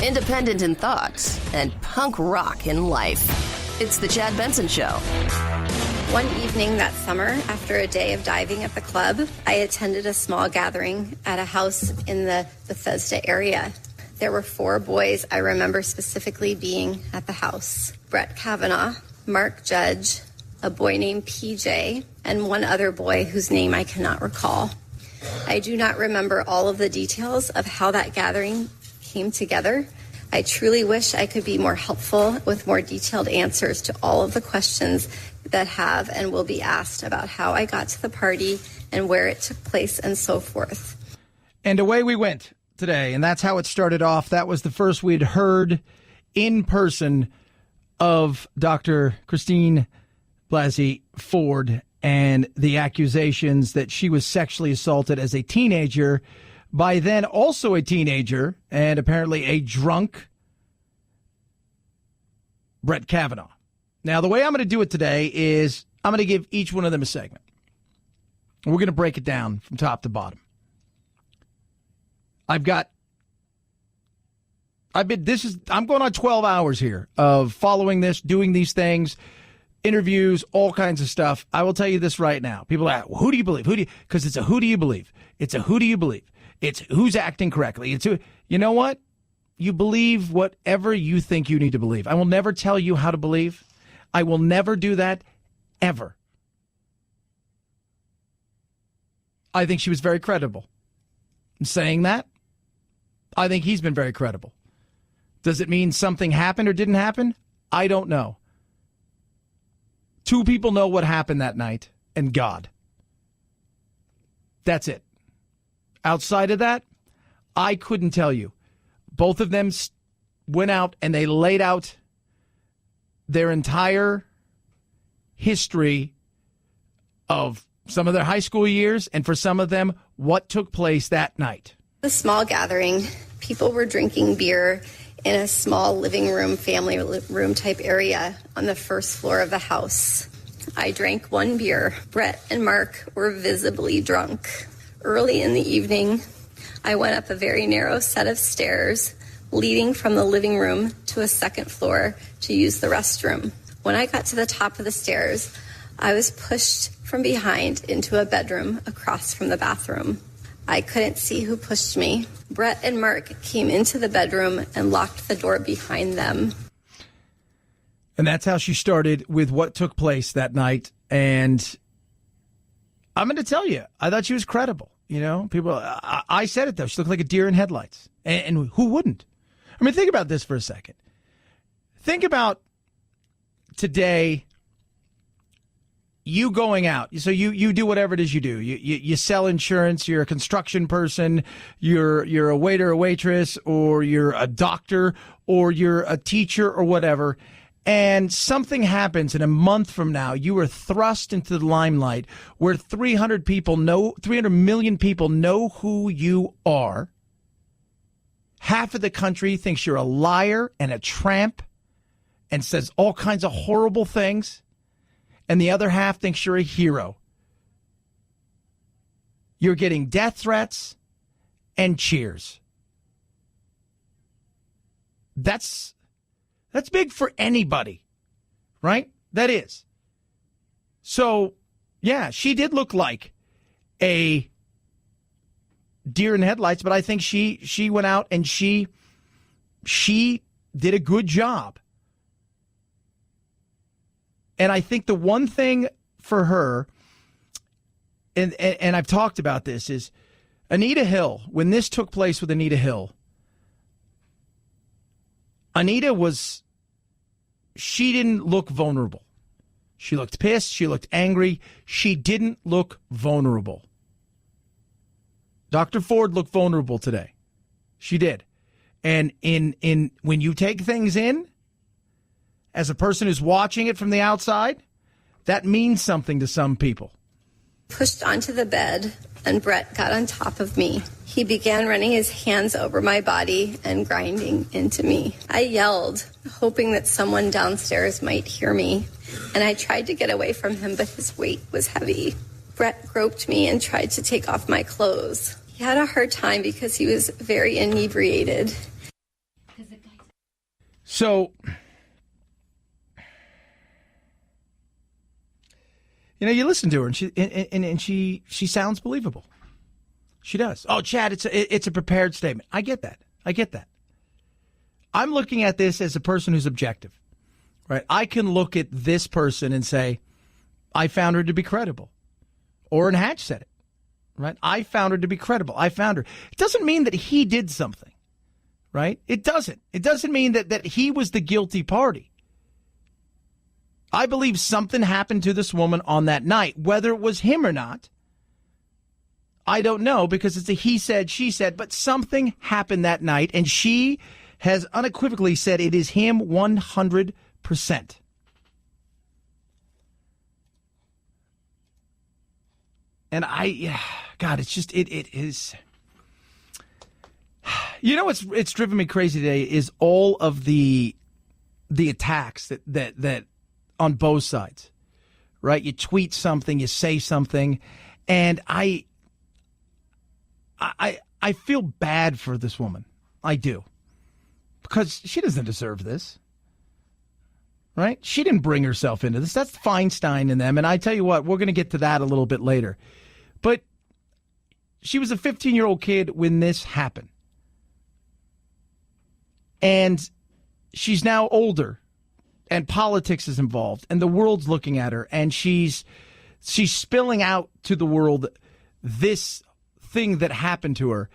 independent in thought, and punk rock in life. It's The Chad Benson Show. One evening that summer, after a day of diving at the club, I attended a small gathering at a house in the Bethesda area. There were 4 boys I remember specifically being at the house. Brett Kavanaugh, Mark Judge, a boy named PJ, and one other boy whose name I cannot recall. I do not remember all of the details of how that gathering came together. I truly wish I could be more helpful with more detailed answers to all of the questions that have and will be asked about how I got to the party and where it took place and so forth. And away we went today, and that's how it started off. That was the first we'd heard in person of Dr. Christine Blasey Ford and the accusations that she was sexually assaulted as a teenager by then also a teenager and apparently a drunk Brett Kavanaugh. Now, the way I'm going to do it today is I'm going to give each one of them a segment. We're going to break it down from top to bottom. I'm going on 12 hours here of following this, doing these things, interviews, all kinds of stuff. I will tell you this right now. People ask, well, who do you believe? Because it's a who do you believe? It's a who do you believe? It's who's acting correctly. It's who, you know what? You believe whatever you think you need to believe. I will never tell you how to believe. I will never do that, ever. I think she was very credible in saying that. I think he's been very credible. Does it mean something happened or didn't happen? I don't know. 2 people know what happened that night, and God. That's it. Outside of that, I couldn't tell you. Both of them went out and they laid out their entire history of some of their high school years, and for some of them, what took place that night. The small gathering, people were drinking beer in a small living room, family room type area on the first floor of the house. I drank 1 beer. Brett and Mark were visibly drunk. Early in the evening, I went up a very narrow set of stairs leading from the living room to a second floor to use the restroom. When I got to the top of the stairs, I was pushed from behind into a bedroom across from the bathroom. I couldn't see who pushed me. Brett and Mark came into the bedroom and locked the door behind them. And that's how she started with what took place that night. And I'm going to tell you, I thought she was credible. You know, people, I said it, though. She looked like a deer in headlights. And who wouldn't? I mean, think about this for a second. Think about today, you going out. So you do whatever it is you do. You sell insurance. You're a construction person. You're a waiter or waitress, or you're a doctor, or you're a teacher or whatever. And something happens, and a month from now, you are thrust into the limelight where 300 million people know who you are. Half of the country thinks you're a liar and a tramp and says all kinds of horrible things. And the other half thinks you're a hero. You're getting death threats and cheers. That's big for anybody, right? That is. So, yeah, she did look like a deer in headlights, but I think she went out and she did a good job. And I think the one thing for her, and I've talked about this, is Anita Hill, when this took place with Anita Hill, she didn't look vulnerable. She looked pissed. She looked angry. She didn't look vulnerable. Dr. Ford looked vulnerable today. She did. And in when you take things in, as a person who's watching it from the outside, that means something to some people. Pushed onto the bed, and Brett got on top of me. He began running his hands over my body and grinding into me. I yelled, hoping that someone downstairs might hear me, and I tried to get away from him, but his weight was heavy. Brett groped me and tried to take off my clothes. He had a hard time because he was very inebriated. So, you listen to her, and she sounds believable. She does. Oh, Chad, it's a prepared statement. I get that. I'm looking at this as a person who's objective, right? I can look at this person and say, I found her to be credible. Orrin Hatch said it, right? I found her to be credible. I found her. It doesn't mean that he did something, right? It doesn't. It doesn't mean that he was the guilty party. I believe something happened to this woman on that night. Whether it was him or not, I don't know, because it's a he said, she said, but something happened that night, and she has unequivocally said it is him 100%. And God, it's just, it is. It's driven me crazy today is all of the attacks that on both sides, right? You tweet something, you say something, and I feel bad for this woman. I do. Because she doesn't deserve this. Right? She didn't bring herself into this. That's Feinstein in them. And I tell you what, we're going to get to that a little bit later. But she was a 15-year-old kid when this happened. And she's now older. And politics is involved. And the world's looking at her. And she's spilling out to the world this thing that happened to her.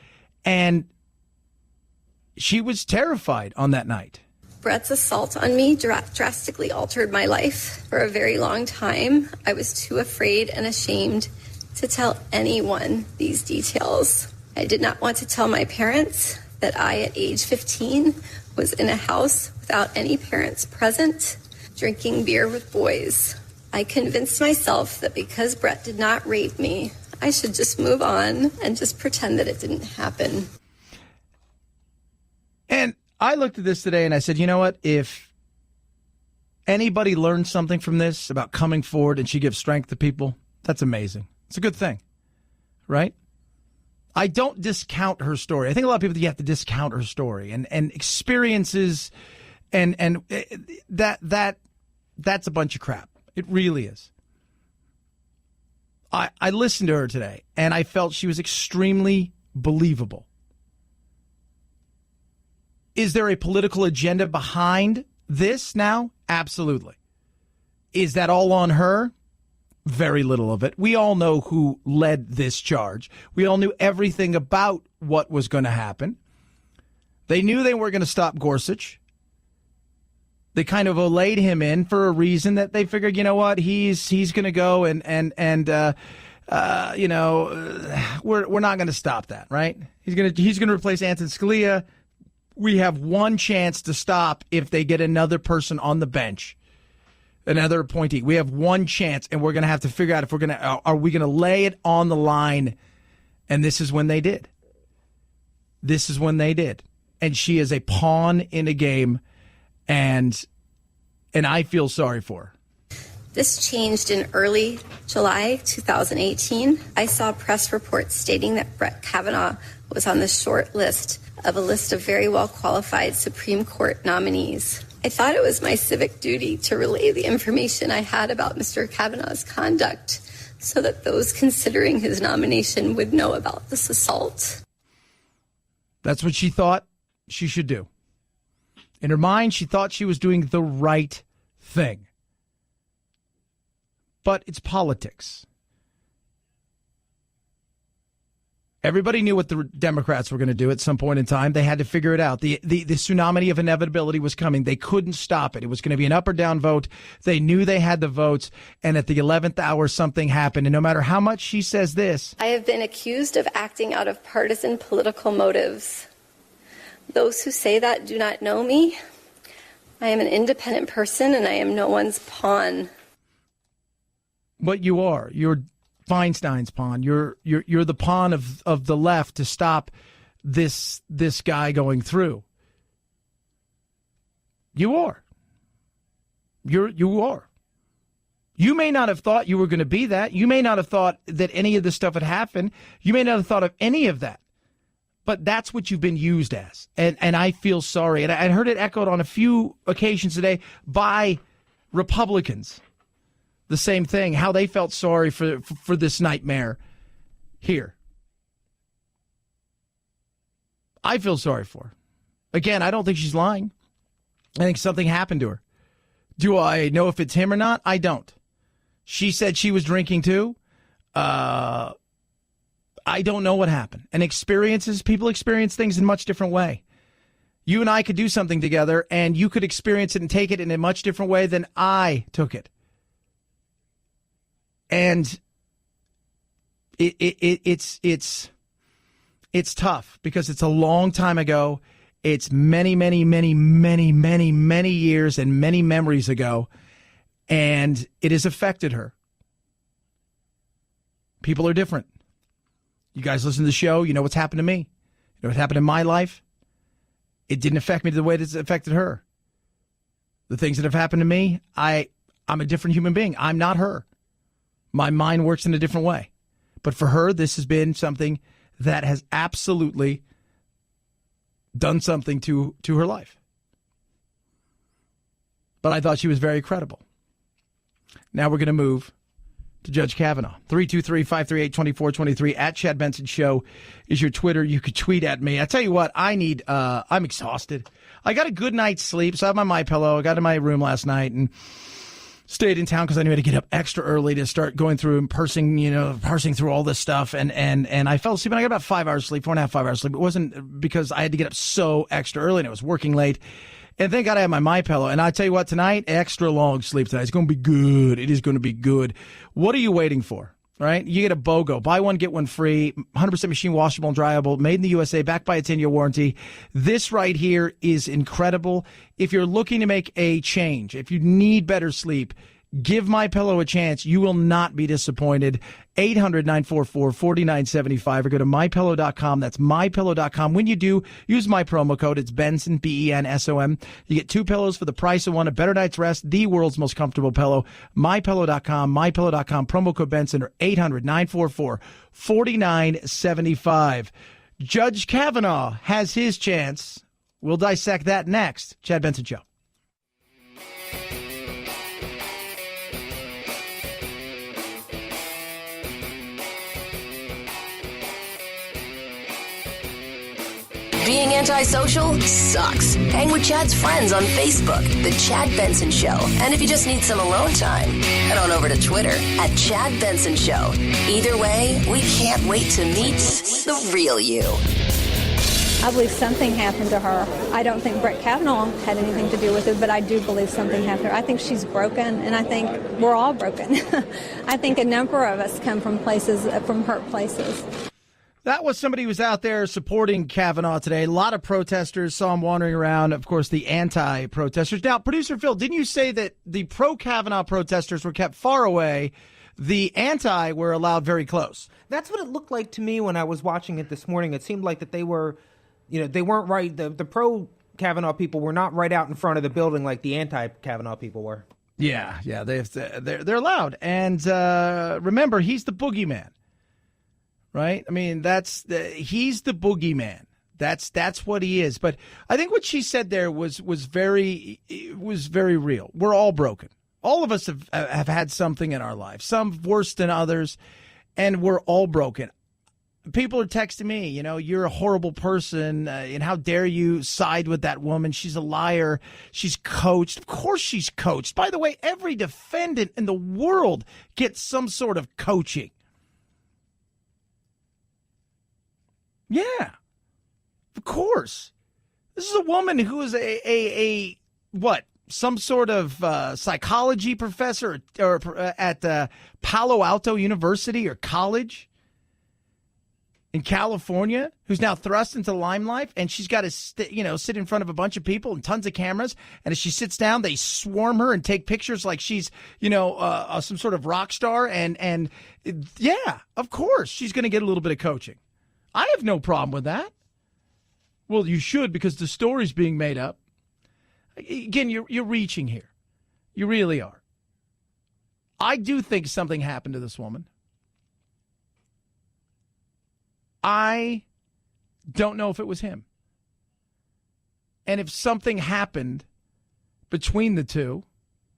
And she was terrified on that night. Brett's assault on me drastically altered my life. For a very long time, I was too afraid and ashamed to tell anyone these details. I did not want to tell my parents that I, at age 15, was in a house without any parents present, drinking beer with boys. I convinced myself that because Brett did not rape me, I should just move on and just pretend that it didn't happen. And I looked at this today and I said, you know what? If anybody learned something from this about coming forward and she gives strength to people, that's amazing. It's a good thing, right? I don't discount her story. I think a lot of people, you have to discount her story and experiences and that's a bunch of crap. It really is. I listened to her today and I felt she was extremely believable. Is there a political agenda behind this now? Absolutely. Is that all on her? Very little of it. We all know who led this charge. We all knew everything about what was going to happen. They knew they weren't going to stop Gorsuch. They kind of allayed him in for a reason that they figured, you know what, he's going to go and we're not going to stop that, right? He's going to replace Antonin Scalia. We have one chance to stop if they get another person on the bench, another appointee. We have one chance, and we're going to have to figure out if are we going to lay it on the line? And this is when they did. This is when they did. And she is a pawn in a game, and I feel sorry for her. This changed in early July 2018. I saw press reports stating that Brett Kavanaugh was on the short list of a list of very well-qualified Supreme Court nominees. I thought it was my civic duty to relay the information I had about Mr. Kavanaugh's conduct so that those considering his nomination would know about this assault. That's what she thought she should do. In her mind, she thought she was doing the right thing. But it's politics. Everybody knew what the Democrats were going to do at some point in time. They had to figure it out. The tsunami of inevitability was coming. They couldn't stop it. It was going to be an up or down vote. They knew they had the votes. And at the 11th hour, something happened. And no matter how much she says this, I have been accused of acting out of partisan political motives. Those who say that do not know me. I am an independent person and I am no one's pawn. But you are. You're Feinstein's pawn. You're the pawn of the left to stop this guy going through. You are. You are. You may not have thought you were going to be that. You may not have thought that any of this stuff had happened. You may not have thought of any of that. but that's what you've been used as. And I feel sorry. And I heard it echoed on a few occasions today by Republicans. The same thing, how they felt sorry for this nightmare here. I feel sorry for her. Again, I don't think she's lying. I think something happened to her. Do I know if it's him or not? I don't. She said she was drinking too. I don't know what happened. And people experience things in a much different way. You and I could do something together, and you could experience it and take it in a much different way than I took it. And it's tough because it's a long time ago. It's many, many, many, many, many, many years and many memories ago, and it has affected her. People are different. You guys listen to the show, you know what's happened to me. You know what happened in my life? It didn't affect me the way it's affected her. The things that have happened to me, I'm a different human being. I'm not her. My mind works in a different way. But for her, this has been something that has absolutely done something to her life. But I thought she was very credible. Now we're going to move to Judge Kavanaugh. 323-538-2423 at Chad Benson Show is your Twitter. You could tweet at me. I tell you what, I'm exhausted. I got a good night's sleep, so I have my MyPillow. I got in my room last night and stayed in town because I knew I had to get up extra early to start going through and parsing through all this stuff. And I fell asleep, and I got about 5 hours sleep, 4.5, 5 hours sleep. It wasn't because I had to get up so extra early and I was working late. And thank God I have my MyPillow. And I tell you what, tonight, extra long sleep tonight. It's going to be good. It is going to be good. What are you waiting for? Right? You get a BOGO. Buy one, get one free. 100% machine washable and dryable. Made in the USA. Backed by a 10-year warranty. This right here is incredible. If you're looking to make a change, if you need better sleep, give MyPillow a chance. You will not be disappointed. 800-944-4975 or go to MyPillow.com. That's MyPillow.com. When you do, use my promo code. It's Benson, BENSOM. You get 2 pillows for the price of one. A better night's rest. The world's most comfortable pillow. MyPillow.com. MyPillow.com. Promo code Benson or 800-944-4975. Judge Kavanaugh has his chance. We'll dissect that next. Chad Benson Show. Being antisocial sucks. Hang with Chad's friends on Facebook, The Chad Benson Show. And if you just need some alone time, head on over to Twitter at Chad Benson Show. Either way, we can't wait to meet the real you. I believe something happened to her. I don't think Brett Kavanaugh had anything to do with it, but I do believe something happened to her. I think she's broken, and I think we're all broken. I think a number of us come from hurt places. That was somebody who was out there supporting Kavanaugh today. A lot of protesters saw him wandering around, of course, the anti-protesters. Now, Producer Phil, didn't you say that the pro-Kavanaugh protesters were kept far away, the anti were allowed very close? That's what it looked like to me when I was watching it this morning. It seemed like that they were, they weren't right. The pro-Kavanaugh people were not right out in front of the building like the anti-Kavanaugh people were. Yeah, they're allowed. And remember, he's the boogeyman. Right? I mean, he's the boogeyman. That's what he is. But I think what she said there was very real. We're all broken. All of us have had something in our lives, some worse than others, and we're all broken. People are texting me, you're a horrible person, and how dare you side with that woman? She's a liar. She's coached. Of course she's coached. By the way, every defendant in the world gets some sort of coaching. Yeah, of course. This is a woman who is some sort of psychology professor or at Palo Alto University or college in California, who's now thrust into the limelight, and she's got to sit in front of a bunch of people and tons of cameras, and as she sits down, they swarm her and take pictures like she's some sort of rock star, and yeah, of course she's going to get a little bit of coaching. I have no problem with that. Well, you should, because the story's being made up. Again, you're reaching here. You really are. I do think something happened to this woman. I Don't know if it was him. And if something happened between the two,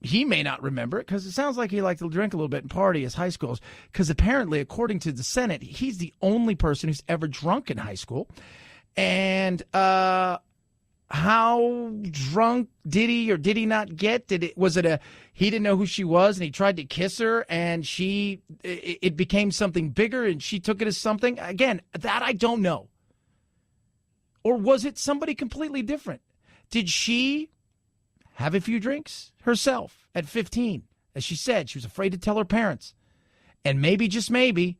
he may not remember it because it sounds like he liked to drink a little bit and party as high schools. Because apparently, according to the Senate, he's the only person who's ever drunk in high school. And how drunk did he or did he not get? Was it he didn't know who she was and he tried to kiss her and it became something bigger and she took it as something? Again, that I don't know. Or was it somebody completely different? Did she have a few drinks herself at 15? As she said, she was afraid to tell her parents. And maybe, just maybe,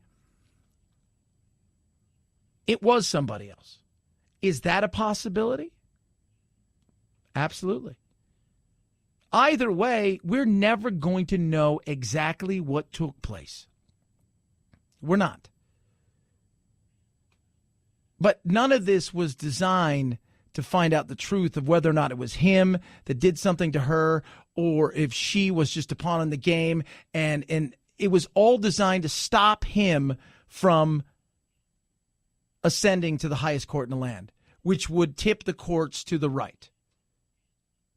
it was somebody else. Is that a possibility? Absolutely. Either way, we're never going to know exactly what took place. We're not. But none of this was designed to find out the truth of whether or not it was him that did something to her or if she was just a pawn in the game. And it was all designed to stop him from ascending to the highest court in the land, which would tip the courts to the right.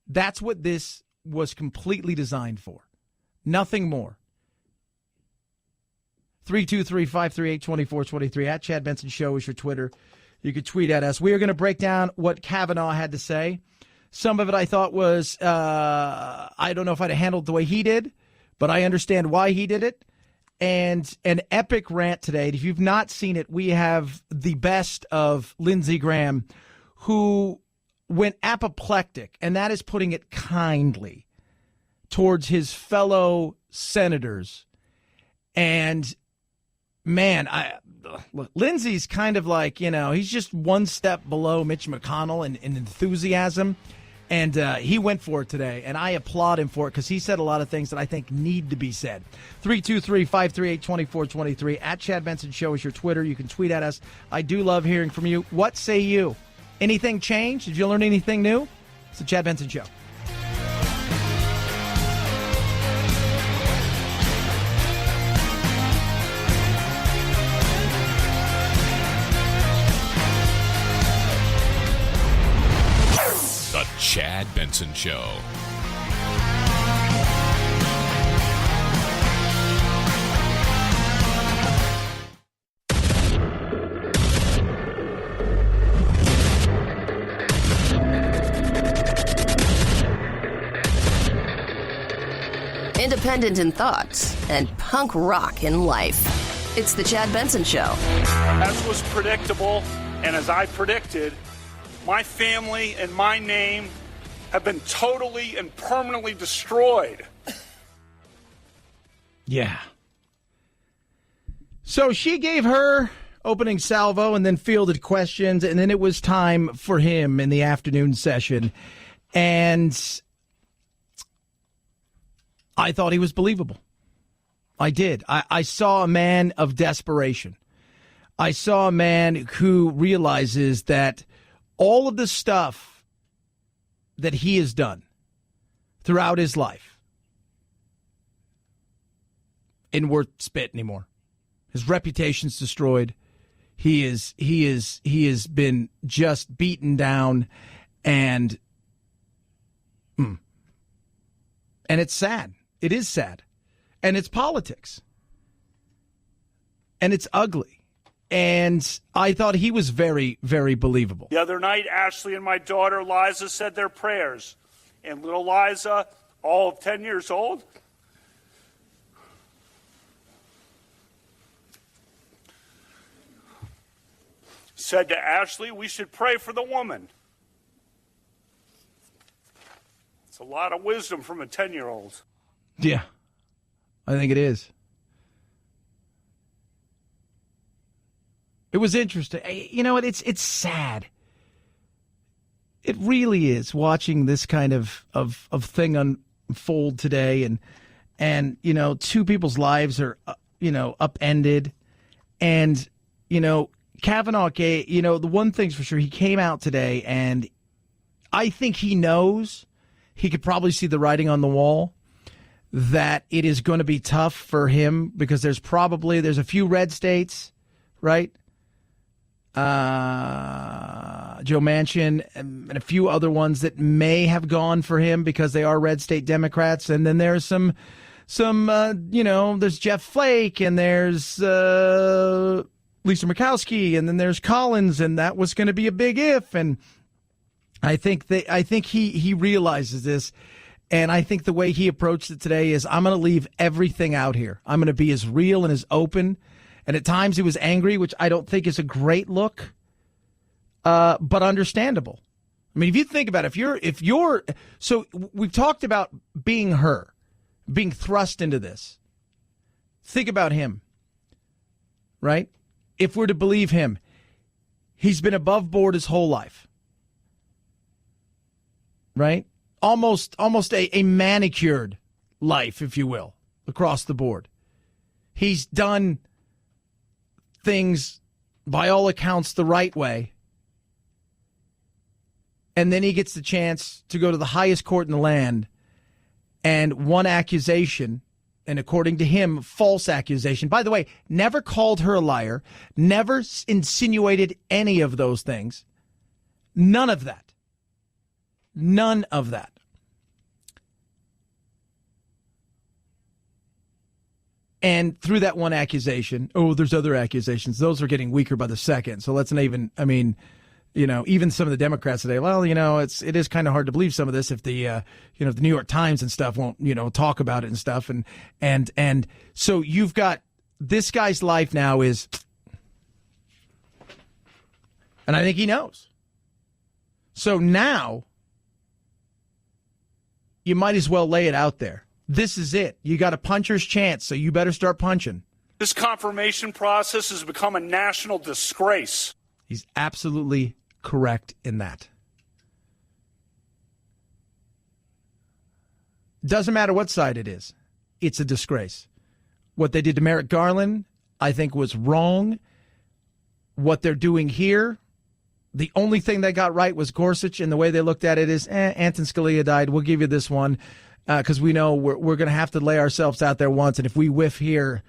That's what this was completely designed for. Nothing more. 323-538-2423. At Chad Benson Show is your Twitter. You could tweet at us. We are going to break down what Kavanaugh had to say. Some of it I thought was, I don't know if I'd have handled it the way he did, but I understand why he did it. And an epic rant today. If you've not seen it, we have the best of Lindsey Graham, who went apoplectic, and that is putting it kindly, towards his fellow senators. And man, look, Lindsey's kind of like, he's just one step below Mitch McConnell in enthusiasm. And he went for it today, and I applaud him for it because he said a lot of things that I think need to be said. 323-538-2423. At Chad Benson Show is your Twitter. You can tweet at us. I do love hearing from you. What say you? Anything changed? Did you learn anything new? It's the Chad Benson Show. The Chad Benson Show. Independent in thoughts and punk rock in life. It's the Chad Benson Show. As was predictable, and as I predicted, my family and my name have been totally and permanently destroyed. Yeah. So she gave her opening salvo and then fielded questions, and then it was time for him in the afternoon session. And I thought he was believable. I did. I saw a man of desperation. I saw a man who realizes that all of the stuff that he has done throughout his life isn't worth spit anymore. His reputation's destroyed. He has been just beaten down, and it's sad. It is sad. And it's politics. And it's ugly. And I thought he was very, very believable. The other night, Ashley and my daughter Liza said their prayers. And little Liza, all of 10 years old, said to Ashley, we should pray for the woman. It's a lot of wisdom from a 10-year-old. Yeah, I think it is. It was interesting. You know what? It's sad. It really is, watching this kind of thing unfold today, and two people's lives are upended, and Kavanaugh gave, the one thing's for sure, he came out today, and I think he knows, he could probably see the writing on the wall, that it is going to be tough for him because there's a few red states, right? Joe Manchin, and a few other ones that may have gone for him because they are red state Democrats. And then there's some there's Jeff Flake, and there's Lisa Murkowski, and then there's Collins, and that was going to be a big if. And I think he realizes this, and I think the way he approached it today is, I'm going to leave everything out here. I'm going to be as real and as open. And at times he was angry, which I don't think is a great look, but understandable. I mean, if you think about it, if you're, so we've talked about being her, being thrust into this. Think about him, right? If we're to believe him, he's been above board his whole life, right? Almost a manicured life, if you will, across the board. He's done things, by all accounts, the right way. And then he gets the chance to go to the highest court in the land, and one accusation, and according to him, false accusation. By the way, never called her a liar, never insinuated any of those things. None of that. None of that. And through that one accusation, there's other accusations. Those are getting weaker by the second. So let's not even, even some of the Democrats today, it is kind of hard to believe some of this if the New York Times and stuff won't, talk about it and stuff. And so you've got this guy's life now is, and I think he knows. So now you might as well lay it out there. This is it. You got a puncher's chance, so you better start punching. This confirmation process has become a national disgrace. He's absolutely correct in that. Doesn't matter what side it is. It's a disgrace. What they did to Merrick Garland, I think, was wrong. What they're doing here, the only thing they got right was Gorsuch, and the way they looked at it is, Anton Scalia died. We'll give you this one. Because we know we're going to have to lay ourselves out there once, and if we whiff here,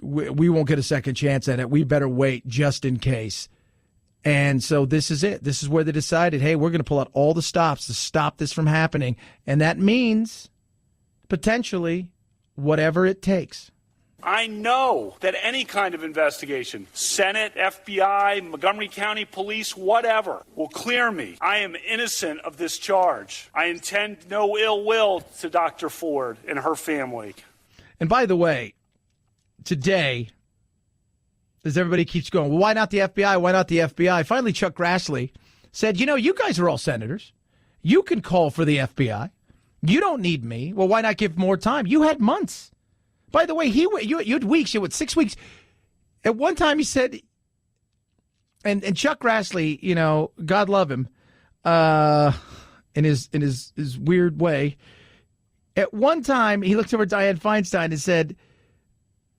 we won't get a second chance at it. We better wait just in case. And so this is it. This is where they decided, hey, we're going to pull out all the stops to stop this from happening. And that means potentially whatever it takes. I know that any kind of investigation, Senate, FBI, Montgomery County Police, whatever, will clear me. I am innocent of this charge. I intend no ill will to Dr. Ford and her family. And by the way, today, as everybody keeps going, well, why not the FBI? Why not the FBI? Finally, Chuck Grassley said, you guys are all senators. You can call for the FBI. You don't need me. Well, why not give more time? You had months. By the way, you had weeks. You had 6 weeks. At one time, he said, and Chuck Grassley, God love him, in his weird way. At one time, he looked over at Dianne Feinstein and said,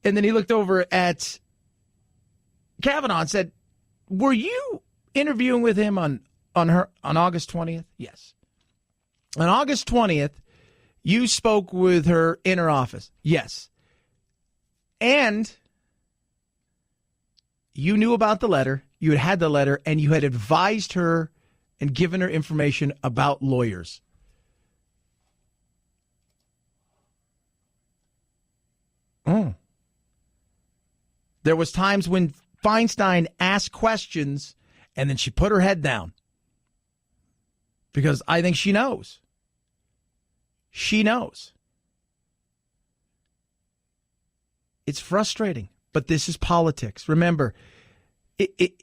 and then he looked over at Kavanaugh and said, "Were you interviewing with him on August 20th?" Yes. On August 20th, you spoke with her in her office. Yes. And you knew about the letter, you had the letter, and you had advised her and given her information about lawyers. There was times when Feinstein asked questions and then she put her head down. Because I think she knows. She knows. It's frustrating, but this is politics. Remember,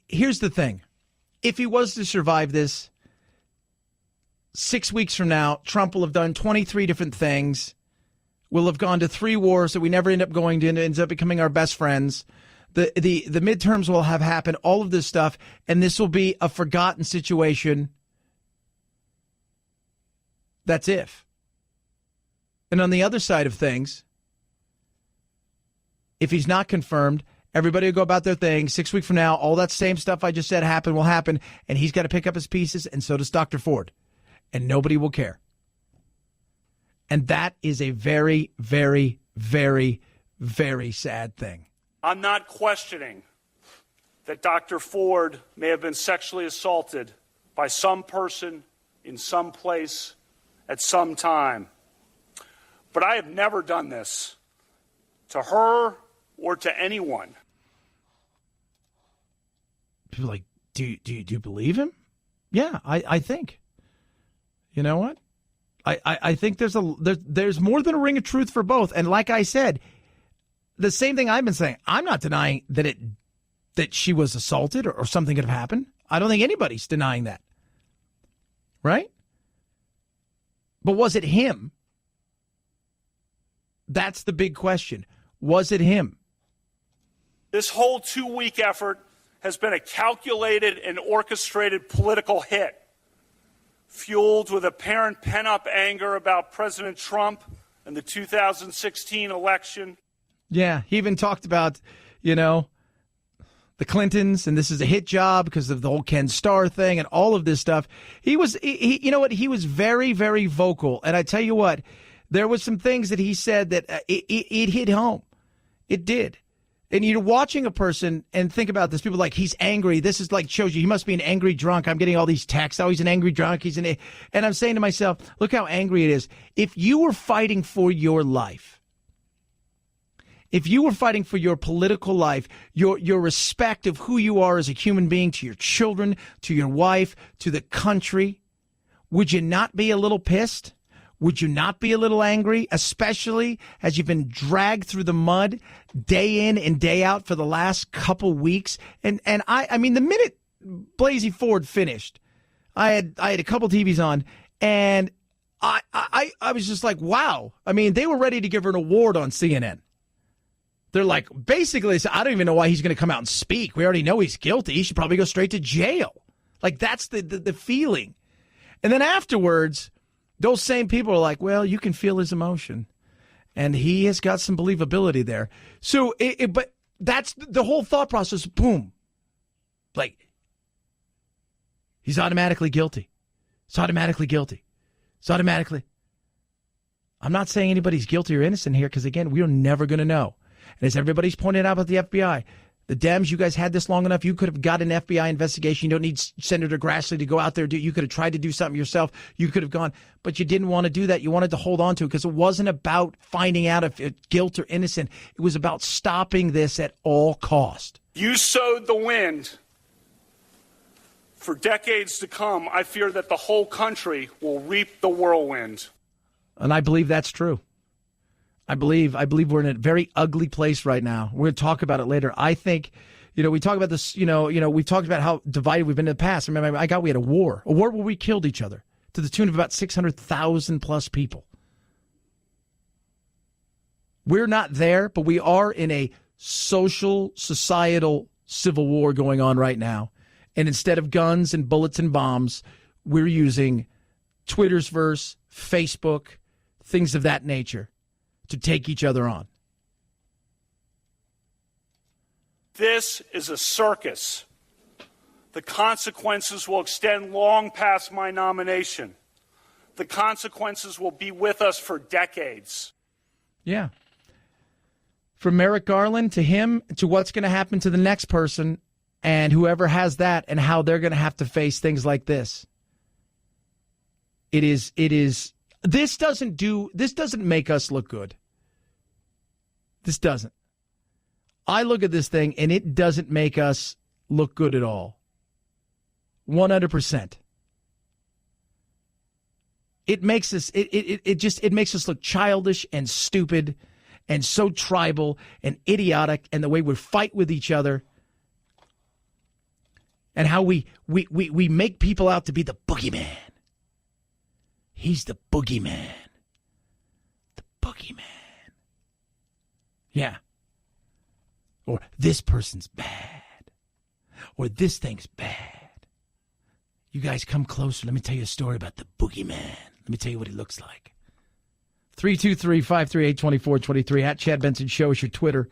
here's the thing. If he was to survive this, 6 weeks from now, Trump will have done 23 different things. We'll have gone to 3 wars that we never end up going to and ends up becoming our best friends. The midterms will have happened, all of this stuff, and this will be a forgotten situation. That's if. And on the other side of things, if he's not confirmed, everybody will go about their thing. 6 weeks from now, all that same stuff I just said will happen, and he's got to pick up his pieces, and so does Dr. Ford. And nobody will care. And that is a very, very, very, very sad thing. I'm not questioning that Dr. Ford may have been sexually assaulted by some person in some place at some time. But I have never done this to her or to anyone. People are like, do you believe him? Yeah, I think. You know what? I think there's more than a ring of truth for both. And like I said, the same thing I've been saying. I'm not denying that she was assaulted or something could have happened. I don't think anybody's denying that. Right? But was it him? That's the big question. Was it him? This whole 2-week effort has been a calculated and orchestrated political hit, fueled with apparent pent-up anger about President Trump and the 2016 election. Yeah, he even talked about, the Clintons, and this is a hit job because of the whole Ken Starr thing and all of this stuff. He was very, very vocal. And I tell you what, there was some things that he said that it hit home. It did. And you're watching a person and think about this. People are like, he's angry. This is like shows you he must be an angry drunk. I'm getting all these texts. Oh, he's an angry drunk. And I'm saying to myself, look how angry it is. If you were fighting for your life, if you were fighting for your political life, your respect of who you are as a human being to your children, to your wife, to the country, would you not be a little pissed? Would you not be a little angry, especially as you've been dragged through the mud day in and day out for the last couple weeks? And I mean, the minute Blasey Ford finished, I had a couple TVs on, and I was just like, wow. I mean, they were ready to give her an award on CNN. They're like, basically, I don't even know why he's going to come out and speak. We already know he's guilty. He should probably go straight to jail. Like, that's the feeling. And then afterwards, those same people are like, well, you can feel his emotion. And he has got some believability there. So, but that's the whole thought process. Boom. Like, he's automatically guilty. It's automatically guilty. It's automatically. I'm not saying anybody's guilty or innocent here because, again, we are never going to know. And as everybody's pointed out about the FBI, the Dems, you guys had this long enough. You could have got an FBI investigation. You don't need Senator Grassley to go out there. You could have tried to do something yourself. You could have gone, but you didn't want to do that. You wanted to hold on to it because it wasn't about finding out if it's guilt or innocent. It was about stopping this at all cost. You sowed the wind. For decades to come, I fear that the whole country will reap the whirlwind. And I believe that's true. I believe we're in a very ugly place right now. We're going to talk about it later. I think, we talk about this, we've talked about how divided we've been in the past. Remember, we had a war where we killed each other to the tune of about 600,000 plus people. We're not there, but we are in a social, societal civil war going on right now. And instead of guns and bullets and bombs, we're using Twitter's verse, Facebook, things of that nature to take each other on. This is a circus. The consequences will extend long past my nomination. The consequences will be with us for decades. Yeah. From Merrick Garland to him to what's going to happen to the next person and whoever has that and how they're going to have to face things like this. This doesn't make us look good. This doesn't. I look at this thing, and it doesn't make us look good at all. 100%. It makes us. It makes us look childish and stupid, and so tribal and idiotic, and the way we fight with each other, and how we make people out to be the boogeyman. He's the boogeyman. The boogeyman. Yeah. Or this person's bad. Or this thing's bad. You guys come closer. Let me tell you a story about the boogeyman. Let me tell you what he looks like. 323-538-2423 at Chad Benson Show is your Twitter.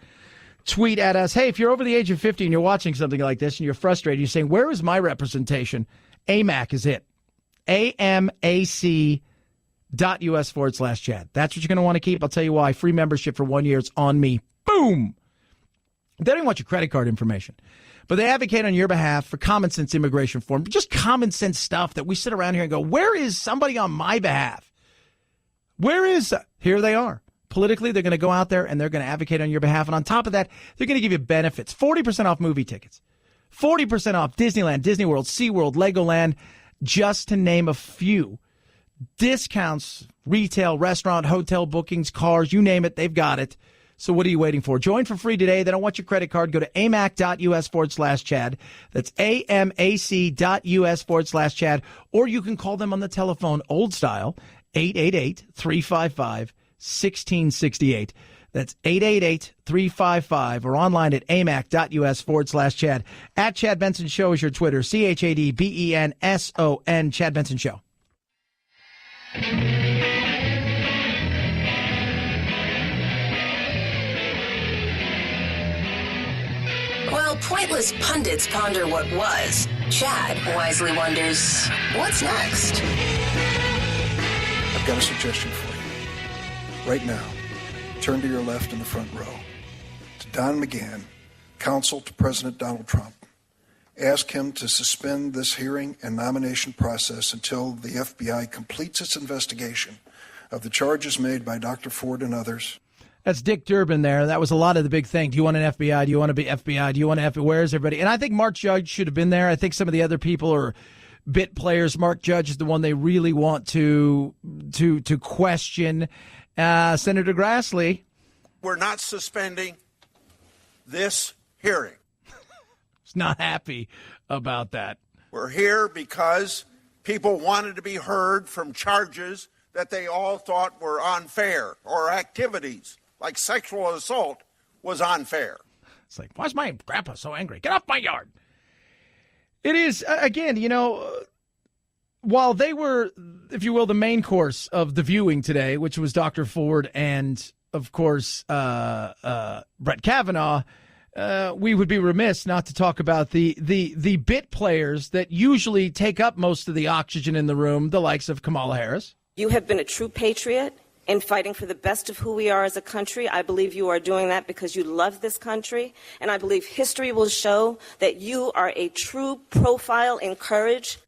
Tweet at us. Hey, if you're over the age of 50 and you're watching something like this and you're frustrated, you're saying, where is my representation? AMAC is it. AMAC.us/Chad. That's what you're going to want to keep. I'll tell you why. Free membership for 1 year. It's on me. Boom. They don't even want your credit card information. But they advocate on your behalf for common sense immigration reform, just common sense stuff that we sit around here and go, where is somebody on my behalf? Where is, here they are. Politically, they're going to go out there and they're going to advocate on your behalf. And on top of that, they're going to give you benefits. 40% off movie tickets, 40% off Disneyland, Disney World, SeaWorld, Legoland, just to name a few. Discounts, retail, restaurant, hotel bookings, cars, you name it, they've got it. So what are you waiting for? Join for free today. They don't want your credit card. Go to amac.us/Chad. That's amac.us/Chad. Or you can call them on the telephone, old style, 888-355-1668. That's 888-355 or online at amac.us/Chad. At Chad Benson Show is your Twitter. ChadBenson, Chad Benson Show. While pointless pundits ponder what was, Chad wisely wonders, what's next? I've got a suggestion for you. Right now, turn to your left in the front row. To Don McGahn, counsel to President Donald Trump. Ask him to suspend this hearing and nomination process until the FBI completes its investigation of the charges made by Dr. Ford and others. That's Dick Durbin there. That was a lot of the big thing. Do you want an FBI? Do you want to be FBI? Do you want to FBI? Where's everybody? And I think Mark Judge should have been there. I think some of the other people are bit players. Mark Judge is the one they really want to question. Senator Grassley. We're not suspending this hearing. He's not happy about that. We're here because people wanted to be heard from charges that they all thought were unfair, or activities like sexual assault was unfair. It's like, why's my grandpa so angry? Get off my yard. It is, again, while they were, if you will, the main course of the viewing today, which was Dr. Ford and, of course, Brett Kavanaugh, we would be remiss not to talk about the bit players that usually take up most of the oxygen in the room, the likes of Kamala Harris. You have been a true patriot in fighting for the best of who we are as a country. I believe you are doing that because you love this country. And I believe history will show that you are a true profile in courage.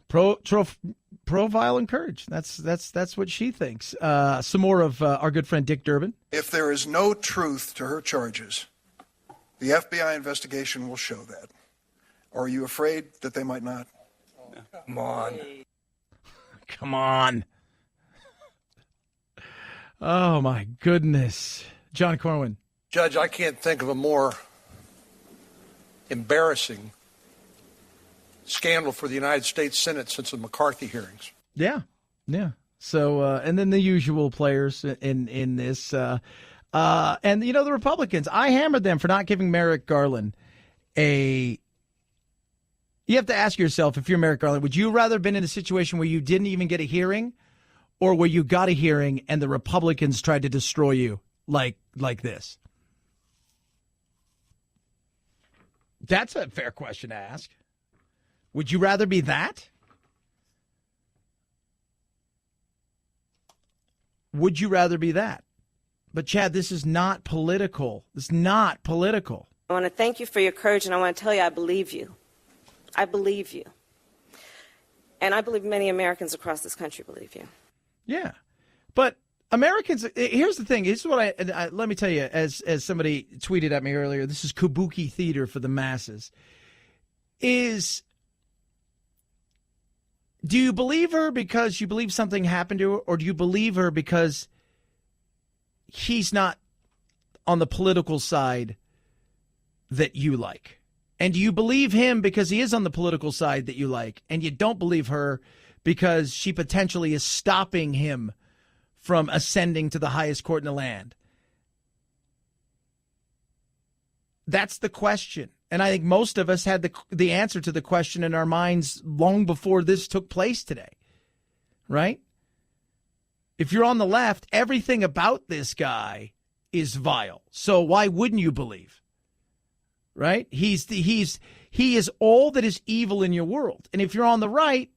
Profile in courage. That's what she thinks. Some more of our good friend Dick Durbin. If there is no truth to her charges, the FBI investigation will show that. Are you afraid that they might not? Come on. Come on. Oh, my goodness. John Corwin. Judge, I can't think of a more embarrassing scandal for the United States Senate since the McCarthy hearings. Yeah. So, and then the usual players in this. And, the Republicans, I hammered them for not giving Merrick Garland you have to ask yourself, if you're Merrick Garland, would you rather have been in a situation where you didn't even get a hearing, or where you got a hearing and the Republicans tried to destroy you like this? That's a fair question to ask. Would you rather be that? Would you rather be that? But, Chad, this is not political. It's not political. I want to thank you for your courage, and I want to tell you I believe you. I believe you. And I believe many Americans across this country believe you. Yeah. But Americans, here's the thing. This is what let me tell you, as somebody tweeted at me earlier, this is kabuki theater for the masses. Do you believe her because you believe something happened to her, or do you believe her because he's not on the political side that you like? And do you believe him because he is on the political side that you like, and you don't believe her because she potentially is stopping him from ascending to the highest court in the land? That's the question. And I think most of us had the answer to the question in our minds long before this took place today, right? If you're on the left, everything about this guy is vile. So why wouldn't you believe? Right? He is all that is evil in your world. And if you're on the right,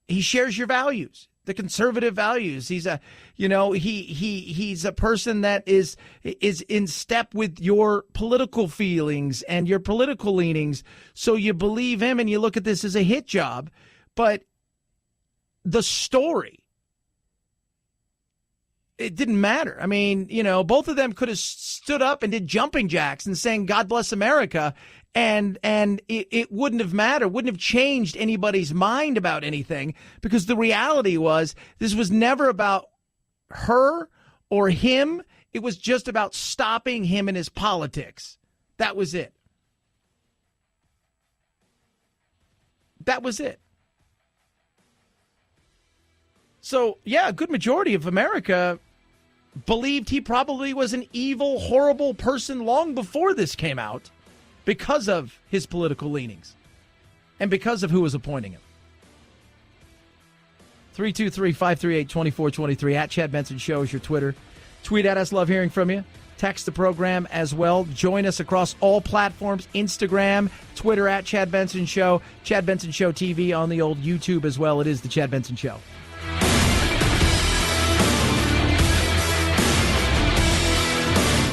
he shares your values. the conservative values. He's a, he's a person that is in step with your political feelings and your political leanings. So you believe him and you look at this as a hit job. But the story, it didn't matter. I mean, both of them could have stood up and did jumping jacks and saying, God bless America. And it wouldn't have mattered, wouldn't have changed anybody's mind about anything, because the reality was this was never about her or him. It was just about stopping him and his politics. That was it. That was it. So, yeah, a good majority of America believed he probably was an evil, horrible person long before this came out, because of his political leanings and because of who was appointing him. 323-538-2423 at Chad Benson Show is your Twitter. Tweet at us. Love hearing from you. Text the program as well. Join us across all platforms, Instagram, Twitter at Chad Benson Show, Chad Benson Show TV on the old YouTube as well. It is the Chad Benson Show.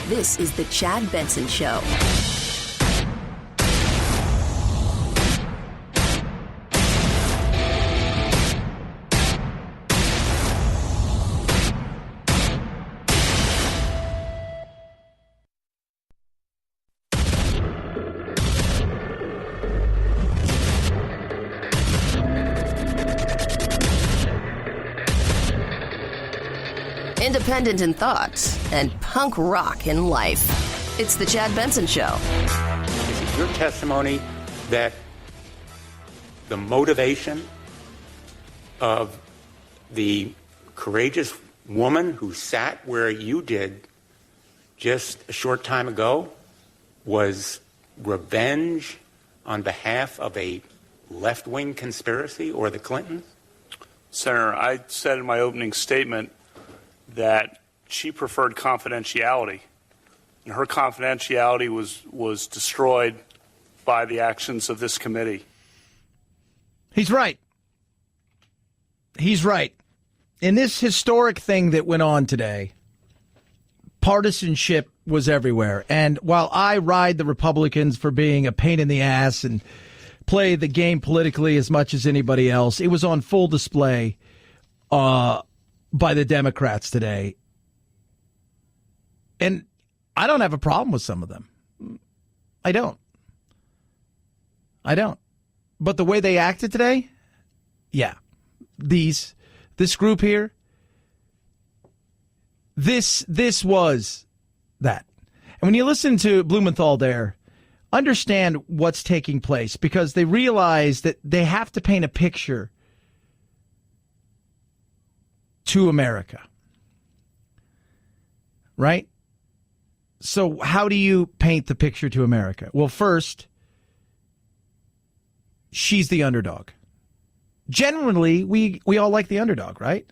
This is the Chad Benson Show. Independent in thought and punk rock in life. It's the Chad Benson Show. Is it your testimony that the motivation of the courageous woman who sat where you did just a short time ago was revenge on behalf of a left-wing conspiracy or the Clintons? Senator, I said in my opening statement that she preferred confidentiality, and her confidentiality was destroyed by the actions of this committee. He's right. He's right. In this historic thing that went on today, partisanship was everywhere. And while I ride the Republicans for being a pain in the ass and play the game politically as much as anybody else, it was on full display by the Democrats today. And I don't have a problem with some of them. I don't. But the way they acted today, yeah. This group here, this was that. And when you listen to Blumenthal there, understand what's taking place, because they realize that they have to paint a picture to America. Right? So how do you paint the picture to America? Well, first, she's the underdog. Generally, we all like the underdog, right?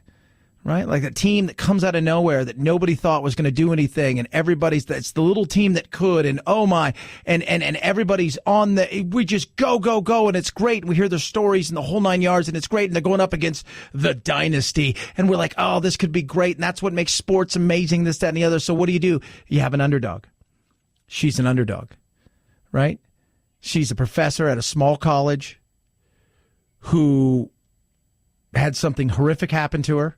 Right? Like a team that comes out of nowhere that nobody thought was going to do anything, and it's the little team that could, and oh my, and everybody's on we just go, and it's great. We hear their stories and the whole 9 yards, and it's great, and they're going up against the dynasty, and we're like, oh, this could be great, and that's what makes sports amazing, this, that, and the other. So what do? You have an underdog. She's an underdog, right? She's a professor at a small college who had something horrific happen to her,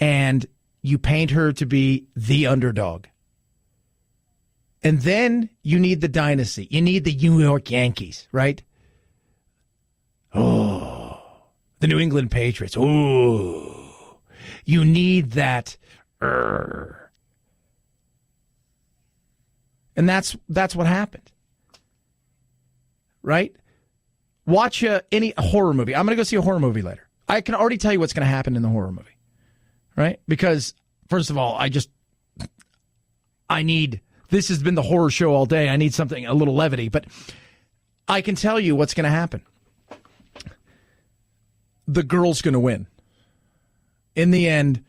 and you paint her to be the underdog. And then you need the dynasty. You need the New York Yankees, right? Oh, the New England Patriots. Oh, you need that. And that's what happened, right? Watch any horror movie. I'm going to go see a horror movie later. I can already tell you what's going to happen in the horror movie, right? Because, first of all, this has been the horror show all day. I need something, a little levity, but I can tell you what's going to happen. The girl's going to win. In the end,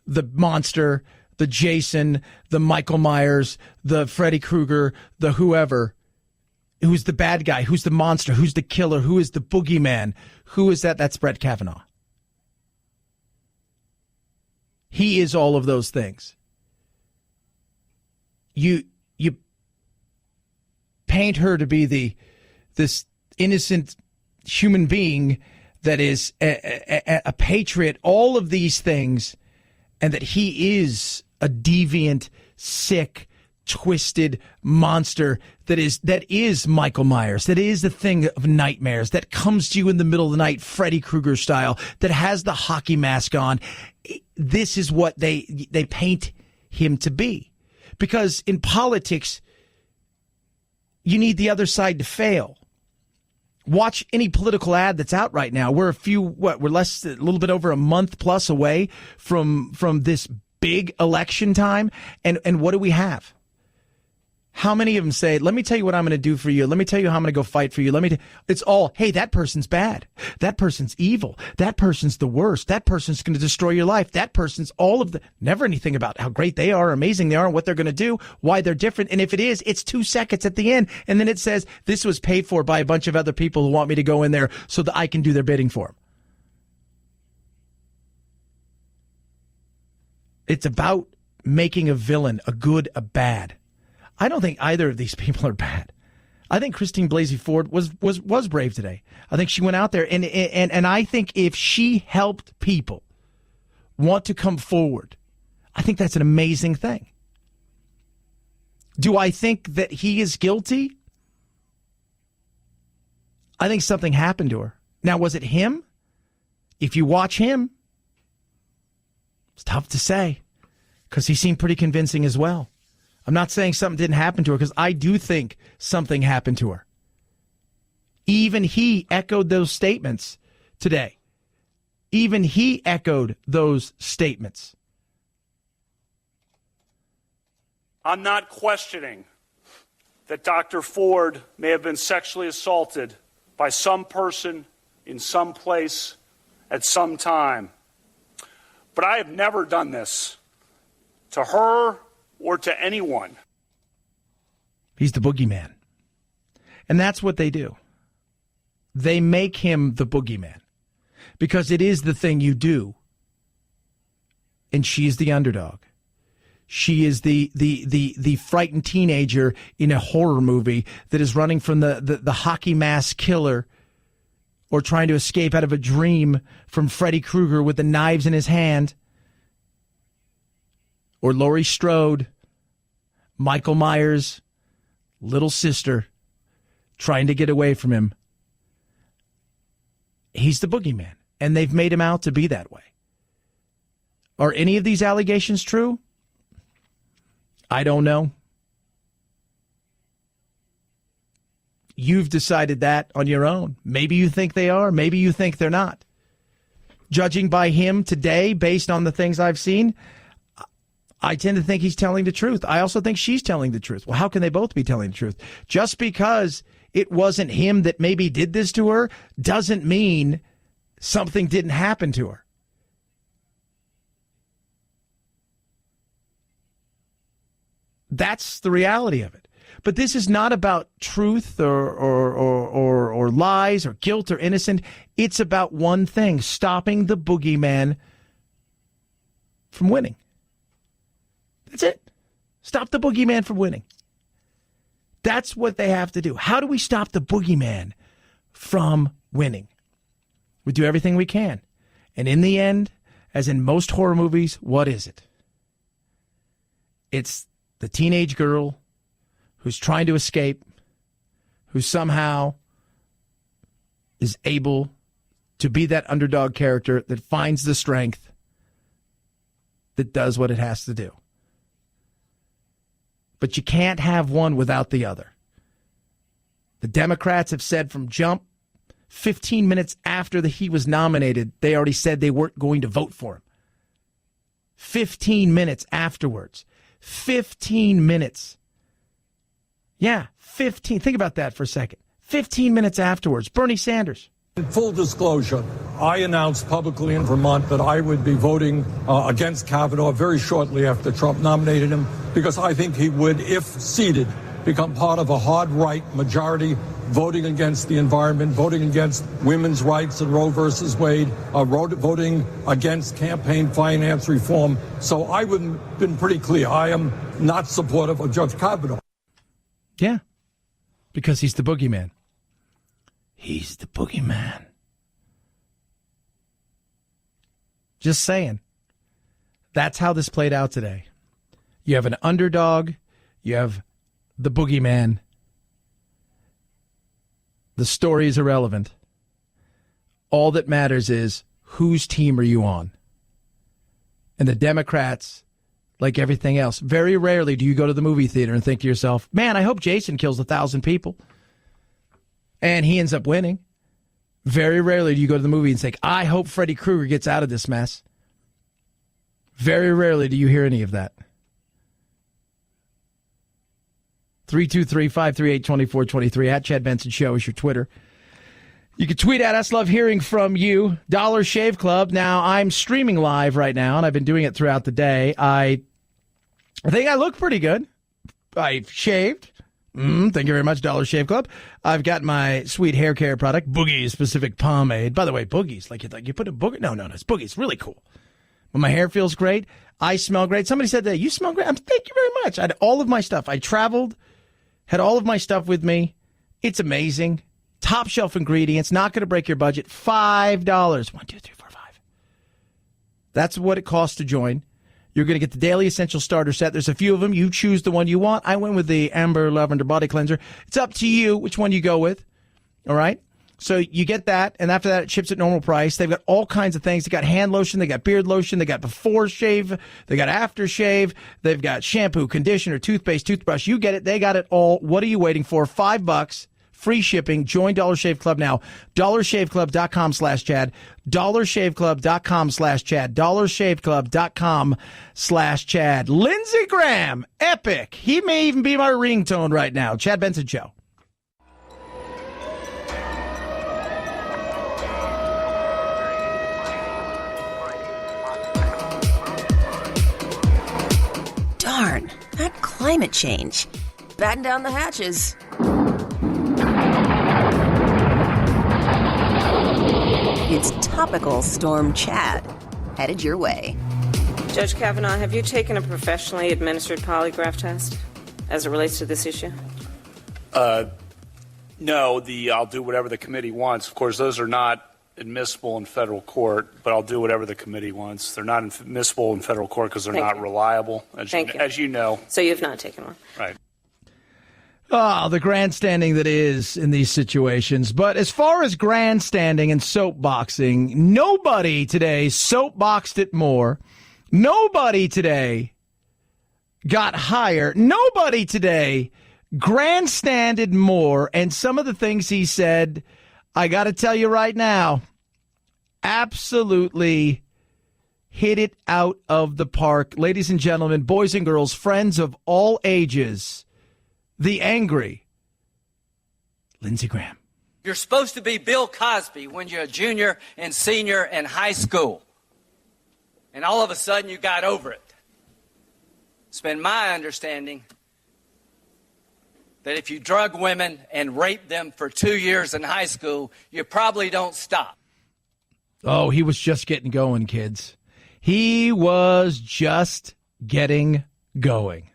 the monster, the Jason, the Michael Myers, the Freddy Krueger, the whoever, who's the bad guy, who's the monster, who's the killer, who is the boogeyman, who is that? That's Brett Kavanaugh. He is all of those things. You paint her to be this innocent human being that is a patriot, all of these things, and that he is a deviant, sick, twisted monster that is Michael Myers, that is the thing of nightmares, that comes to you in the middle of the night, Freddy Krueger style, that has the hockey mask on. This is what they paint him to be. Because in politics, you need the other side to fail. Watch any political ad that's out right now. We're a little bit over a month plus away from this big election time. And what do we have? How many of them say, let me tell you what I'm going to do for you. Let me tell you how I'm going to go fight for you. It's all, hey, that person's bad. That person's evil. That person's the worst. That person's going to destroy your life. That person's never anything about how great they are, amazing they are, and what they're going to do, why they're different. And if it is, it's 2 seconds at the end. And then it says, this was paid for by a bunch of other people who want me to go in there so that I can do their bidding for them. It's about making a villain, a good, a bad. I don't think either of these people are bad. I think Christine Blasey Ford was brave today. I think she went out there and I think if she helped people want to come forward, I think that's an amazing thing. Do I think that he is guilty? I think something happened to her. Now, was it him? If you watch him, it's tough to say because he seemed pretty convincing as well. I'm not saying something didn't happen to her because I do think something happened to her. Even he echoed those statements today. Even he echoed those statements. I'm not questioning that Dr. Ford may have been sexually assaulted by some person in some place at some time. But I have never done this to her or to anyone. He's the boogeyman. And that's what they do. They make him the boogeyman because it is the thing you do. And she's the underdog. She is the frightened teenager in a horror movie that is running from the hockey mask killer or trying to escape out of a dream from Freddy Krueger with the knives in his hand. Or Laurie Strode, Michael Myers' little sister, trying to get away from him. He's the boogeyman, and they've made him out to be that way. Are any of these allegations true? I don't know. You've decided that on your own. Maybe you think they are. Maybe you think they're not. Judging by him today, based on the things I've seen, I tend to think he's telling the truth. I also think she's telling the truth. Well, how can they both be telling the truth? Just because it wasn't him that maybe did this to her doesn't mean something didn't happen to her. That's the reality of it. But this is not about truth or lies or guilt or innocent. It's about one thing, stopping the boogeyman from winning. That's it. Stop the boogeyman from winning. That's what they have to do. How do we stop the boogeyman from winning? We do everything we can. And in the end, as in most horror movies, what is it? It's the teenage girl who's trying to escape, who somehow is able to be that underdog character that finds the strength that does what it has to do. But you can't have one without the other. The Democrats have said from jump, 15 minutes after he was nominated, they already said they weren't going to vote for him. 15 minutes afterwards. 15 minutes. Yeah, 15. Think about that for a second. 15 minutes afterwards. Bernie Sanders. In full disclosure, I announced publicly in Vermont that I would be voting against Kavanaugh very shortly after Trump nominated him because I think he would, if seated, become part of a hard right majority voting against the environment, voting against women's rights and Roe versus Wade, voting against campaign finance reform. So I would have been pretty clear. I am not supportive of Judge Kavanaugh. Yeah, because he's the boogeyman. He's the boogeyman. Just saying. That's how this played out today. You have an underdog. You have the boogeyman. The story is irrelevant. All that matters is whose team are you on? And the Democrats, like everything else, very rarely do you go to the movie theater and think to yourself, man, I hope Jason kills 1,000 people. And he ends up winning. Very rarely do you go to the movie and think, I hope Freddy Krueger gets out of this mess. Very rarely do you hear any of that. 323-538-2423 at Chad Benson Show is your Twitter. You can tweet at us. Love hearing from you. Dollar Shave Club. Now, I'm streaming live right now, and I've been doing it throughout the day. I think I look pretty good. I've shaved. Thank you very much, Dollar Shave Club. I've got my sweet hair care product, Boogie Specific Pomade. By the way, Boogie's, like you put a boogie. No, it's Boogie. It's really cool. But my hair feels great. I smell great. Somebody said that you smell great. Thank you very much. I had all of my stuff. I traveled, had all of my stuff with me. It's amazing. Top shelf ingredients. Not going to break your budget. $5. 1, 2, 3, 4, 5. That's what it costs to join. You're going to get the Daily Essential Starter Set. There's a few of them. You choose the one you want. I went with the Amber Lavender Body Cleanser. It's up to you which one you go with. All right? So you get that, and after that, it ships at normal price. They've got all kinds of things. They got hand lotion. They got beard lotion. They got before shave. They got after shave. They've got shampoo, conditioner, toothpaste, toothbrush. You get it. They got it all. What are you waiting for? $5. Free shipping. Join Dollar Shave Club now. DollarShaveClub.com/Chad. DollarShaveClub.com/Chad. DollarShaveClub.com/Chad. Lindsey Graham. Epic. He may even be my ringtone right now. Chad Benson Show. Darn, that climate change. Batten down the hatches. It's Topical Storm Chad, headed your way. Judge Kavanaugh, have you taken a professionally administered polygraph test as it relates to this issue? No, I'll do whatever the committee wants. Of course, those are not admissible in federal court, but I'll do whatever the committee wants. They're not admissible in federal court because they're not reliable, as you know. So you have not taken one. Right. Oh, the grandstanding that is in these situations. But as far as grandstanding and soapboxing, nobody today soapboxed it more. Nobody today got higher. Nobody today grandstanded more. And some of the things he said, I got to tell you right now, absolutely hit it out of the park. Ladies and gentlemen, boys and girls, friends of all ages, the angry Lindsey Graham. You're supposed to be Bill Cosby when you're a junior and senior in high school. And all of a sudden you got over it. It's been my understanding that if you drug women and rape them for 2 years in high school, you probably don't stop. Oh, he was just getting going, kids. He was just getting going.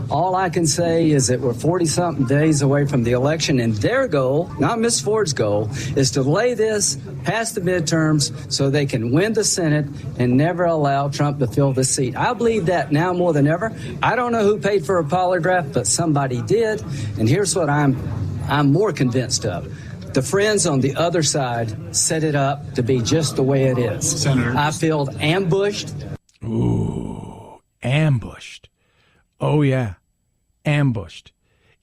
All I can say is that we're 40-something days away from the election, and their goal, not Ms. Ford's goal, is to delay this past the midterms so they can win the Senate and never allow Trump to fill the seat. I believe that now more than ever. I don't know who paid for a polygraph, but somebody did, and here's what I'm more convinced of. The friends on the other side set it up to be just the way it is. Senator. I feel ambushed. Ooh, ambushed. Oh, yeah, ambushed.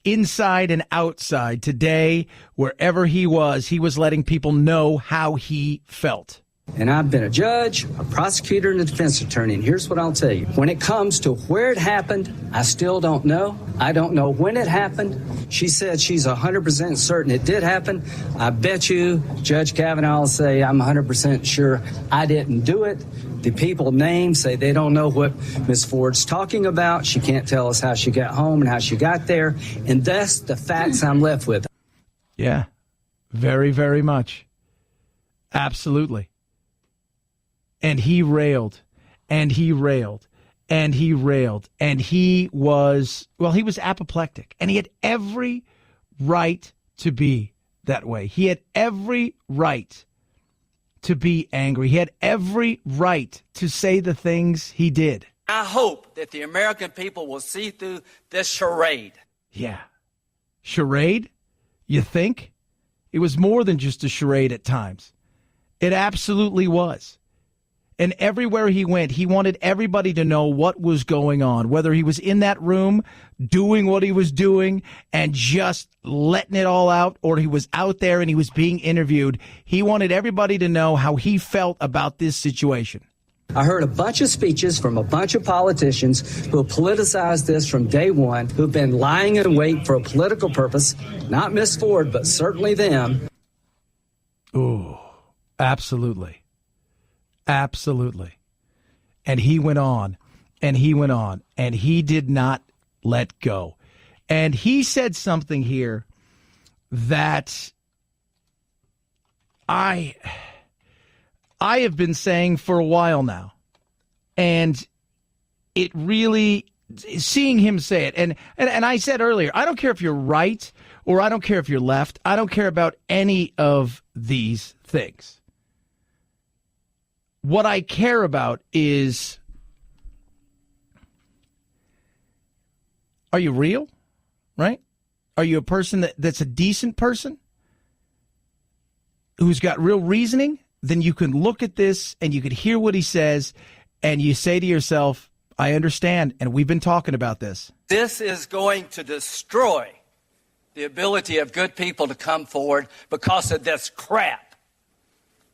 Inside and outside. Today, wherever he was letting people know how he felt. And I've been a judge, a prosecutor, and a defense attorney, and here's what I'll tell you. When it comes to where it happened, I still don't know. I don't know when it happened. She said she's 100% certain it did happen. I bet you Judge Kavanaugh will say I'm 100% sure I didn't do it. The people named say they don't know what Ms. Ford's talking about. She can't tell us how she got home and how she got there. And that's the facts I'm left with. Yeah, very, very much. Absolutely. And he railed, and he railed, and he railed, and he was apoplectic, and he had every right to be that way. He had every right to be angry. He had every right to say the things he did. I hope that the American people will see through this charade. Yeah. Charade? You think? It was more than just a charade at times. It absolutely was. And everywhere he went, he wanted everybody to know what was going on, whether he was in that room doing what he was doing and just letting it all out, or he was out there and he was being interviewed. He wanted everybody to know how he felt about this situation. I heard a bunch of speeches from a bunch of politicians who have politicized this from day one, who've been lying in wait for a political purpose, not Miss Ford, but certainly them. Ooh, absolutely. Absolutely. And he went on, and he went on, and he did not let go. And he said something here that I have been saying for a while now. And it really, seeing him say it, and I said earlier, I don't care if you're right or I don't care if you're left. I don't care about any of these things. What I care about is, are you real? Right? Are you a person that's a decent person who's got real reasoning? Then you can look at this and you can hear what he says and you say to yourself, I understand, and we've been talking about this. This is going to destroy the ability of good people to come forward because of this crap.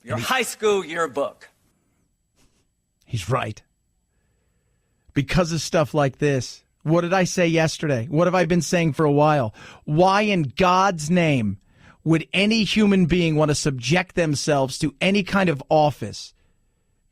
Your high school yearbook. He's right. Because of stuff like this. What did I say yesterday? What have I been saying for a while? Why in God's name would any human being want to subject themselves to any kind of office?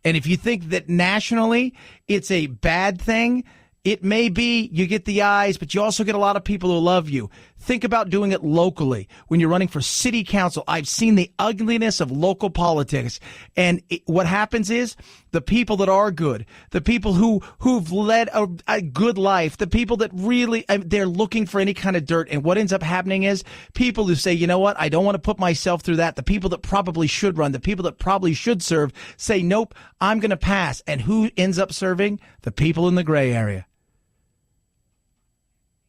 And if you think that nationally it's a bad thing, it may be. You get the eyes, but you also get a lot of people who love you. Think about doing it locally. When you're running for city council, I've seen the ugliness of local politics. And what happens is the people that are good, the people who've led a good life, the people that really, they're looking for any kind of dirt. And what ends up happening is people who say, you know what, I don't want to put myself through that. The people that probably should run, the people that probably should serve say, nope, I'm going to pass. And who ends up serving? The people in the gray area.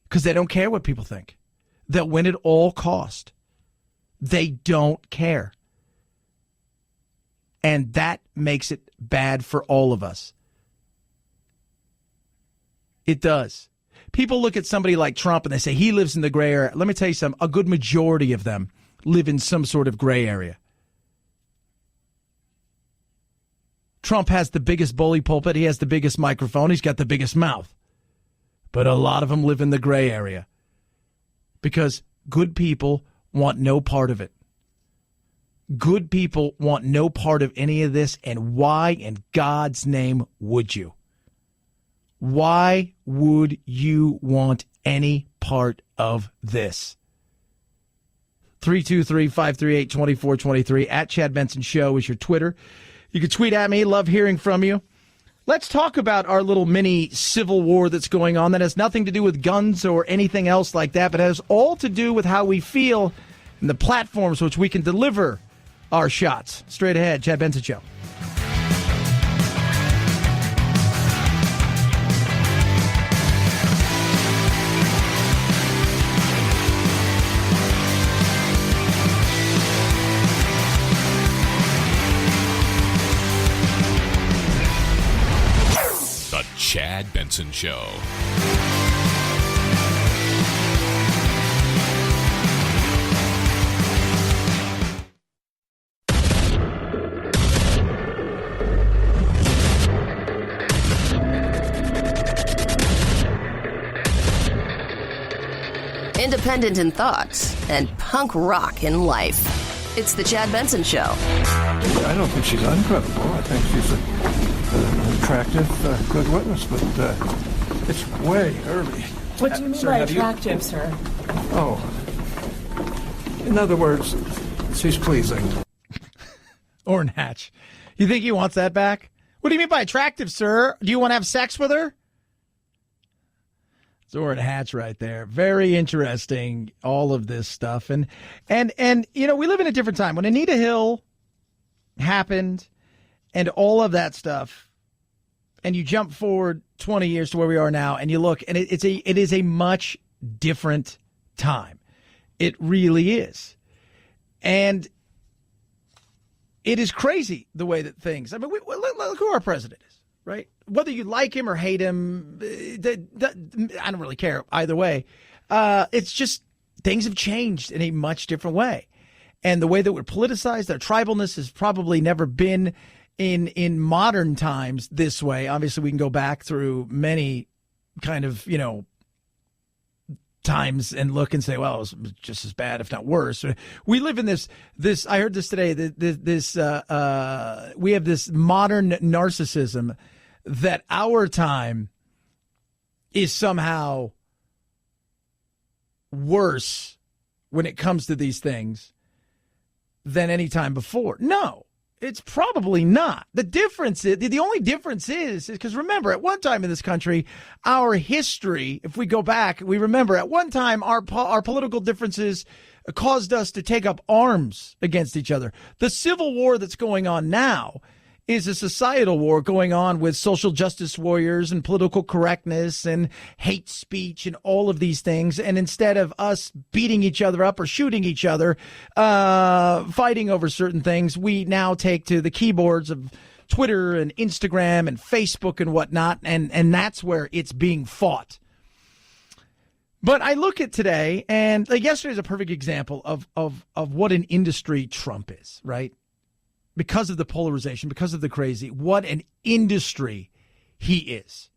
Because they don't care what people think. They'll win at all cost. They don't care. And that makes it bad for all of us. It does. People look at somebody like Trump and they say he lives in the gray area. Let me tell you something. A good majority of them live in some sort of gray area. Trump has the biggest bully pulpit. He has the biggest microphone. He's got the biggest mouth. But a lot of them live in the gray area because good people want no part of it. Good people want no part of any of this. And why in God's name would you? Why would you want any part of this? 323-538-2423 at Chad Benson Show is your Twitter. You can tweet at me. Love hearing from you. Let's talk about our little mini civil war that's going on that has nothing to do with guns or anything else like that, but has all to do with how we feel and the platforms which we can deliver our shots. Straight ahead, Chad Benson Show. Chad Benson Show. Independent in thoughts and punk rock in life. It's the Chad Benson Show. I don't think she's uncredible. I think she's a attractive, good witness, but it's way early. What do you mean Sir, by have you- attractive, sir? Oh. In other words, she's pleasing. Orrin Hatch. You think he wants that back? What do you mean by attractive, sir? Do you want to have sex with her? It's Orrin Hatch right there. Very interesting, all of this stuff. And you know, we live in a different time. When Anita Hill happened and all of that stuff, and you jump forward 20 years to where we are now, and you look, and it is a much different time. It really is. And it is crazy the way that things, I mean, look who our president is, right? Whether you like him or hate him, I don't really care either way. It's just things have changed in a much different way. And the way that we're politicized, our tribalness has probably never been in modern times this way. Obviously, we can go back through many kind of, you know, times and look and say, well, it was just as bad, if not worse. We live in this, I heard this today, we have this modern narcissism that our time is somehow worse when it comes to these things than any time before. No, it's probably not. The difference is, the only difference is because remember, at one time in this country, our history, if we go back, we remember at one time our political differences caused us to take up arms against each other. The civil war that's going on now is a societal war going on with social justice warriors and political correctness and hate speech and all of these things. And instead of us beating each other up or shooting each other, fighting over certain things, we now take to the keyboards of Twitter and Instagram and Facebook and whatnot. And that's where it's being fought. But I look at today, and like yesterday's a perfect example of what an industry Trump is, right? Because of the polarization, because of the crazy, what an industry he is.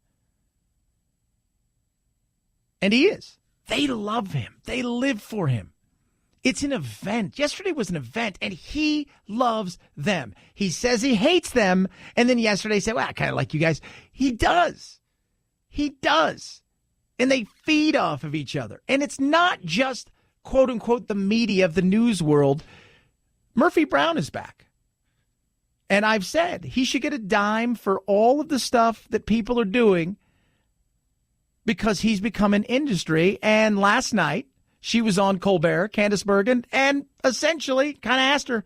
And he is. They love him. They live for him. It's an event. Yesterday was an event, and he loves them. He says he hates them, and then yesterday he said, well, I kind of like you guys. He does. He does. And they feed off of each other. And it's not just, quote unquote, the media of the news world. Murphy Brown is back. And I've said he should get a dime for all of the stuff that people are doing because he's become an industry. And last night, she was on Colbert, Candace Bergen, and essentially kind of asked her,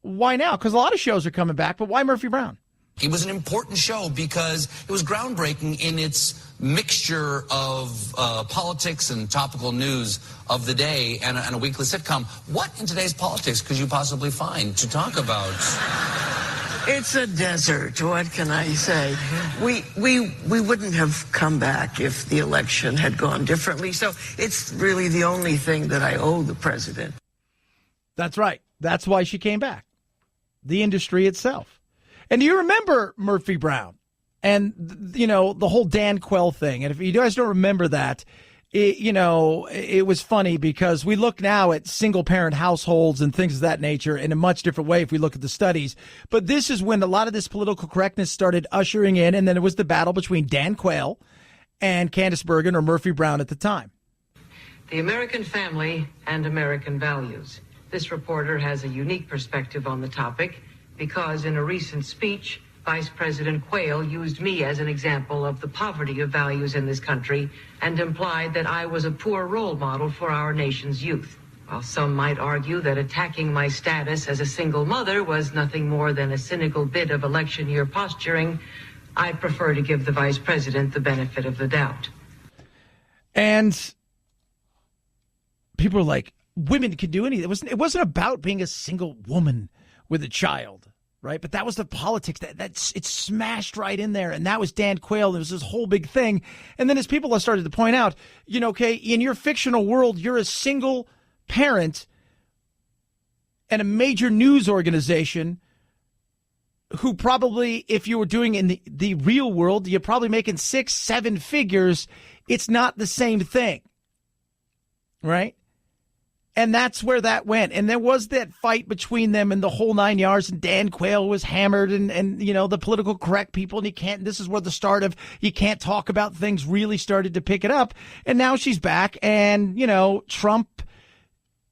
why now? Because a lot of shows are coming back, but why Murphy Brown? It was an important show because it was groundbreaking in its mixture of politics and topical news of the day and a weekly sitcom. What in today's politics could you possibly find to talk about? It's a desert. What can I say? We wouldn't have come back if the election had gone differently. So it's really the only thing that I owe the president. That's right. That's why she came back. The industry itself. And do you remember Murphy Brown and, you know, the whole Dan Quayle thing? And if you guys don't remember that, it was funny because we look now at single parent households and things of that nature in a much different way if we look at the studies. But this is when a lot of this political correctness started ushering in. And then it was the battle between Dan Quayle and Candace Bergen or Murphy Brown at the time. The American family and American values. This reporter has a unique perspective on the topic because in a recent speech, Vice President Quayle used me as an example of the poverty of values in this country and implied that I was a poor role model for our nation's youth. While some might argue that attacking my status as a single mother was nothing more than a cynical bit of election year posturing, I prefer to give the Vice President the benefit of the doubt. And people are like, women can do anything. It wasn't about being a single woman with a child, right? But that was the politics it's smashed right in there. And that was Dan Quayle. There was this whole big thing. And then as people have started to point out, okay, in your fictional world, you're a single parent and a major news organization who probably, if you were doing in the real world, you're probably making 6-7 figures. It's not the same thing, right? And that's where that went. And there was that fight between them and the whole 9 yards. And Dan Quayle was hammered and the political correct people. And this is where the start of you can't talk about things really started to pick it up. And now she's back. And, Trump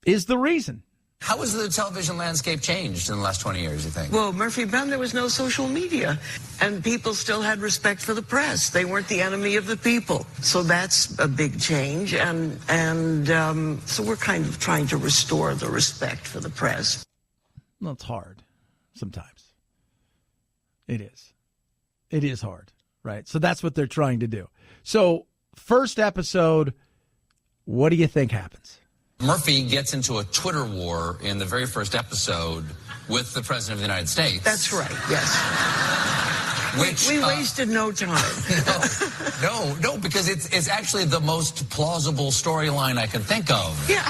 is the reason. How has the television landscape changed in the last 20 years, you think? Well, Murphy Brown, there was no social media, and people still had respect for the press. They weren't the enemy of the people. So that's a big change, and so we're kind of trying to restore the respect for the press. Well, it's hard sometimes. It is. It is hard, right? So that's what they're trying to do. So first episode, what do you think happens? Murphy gets into a Twitter war in the very first episode with the President of the United States. That's right, yes. We wasted no time. No, because it's actually the most plausible storyline I can think of. Yeah.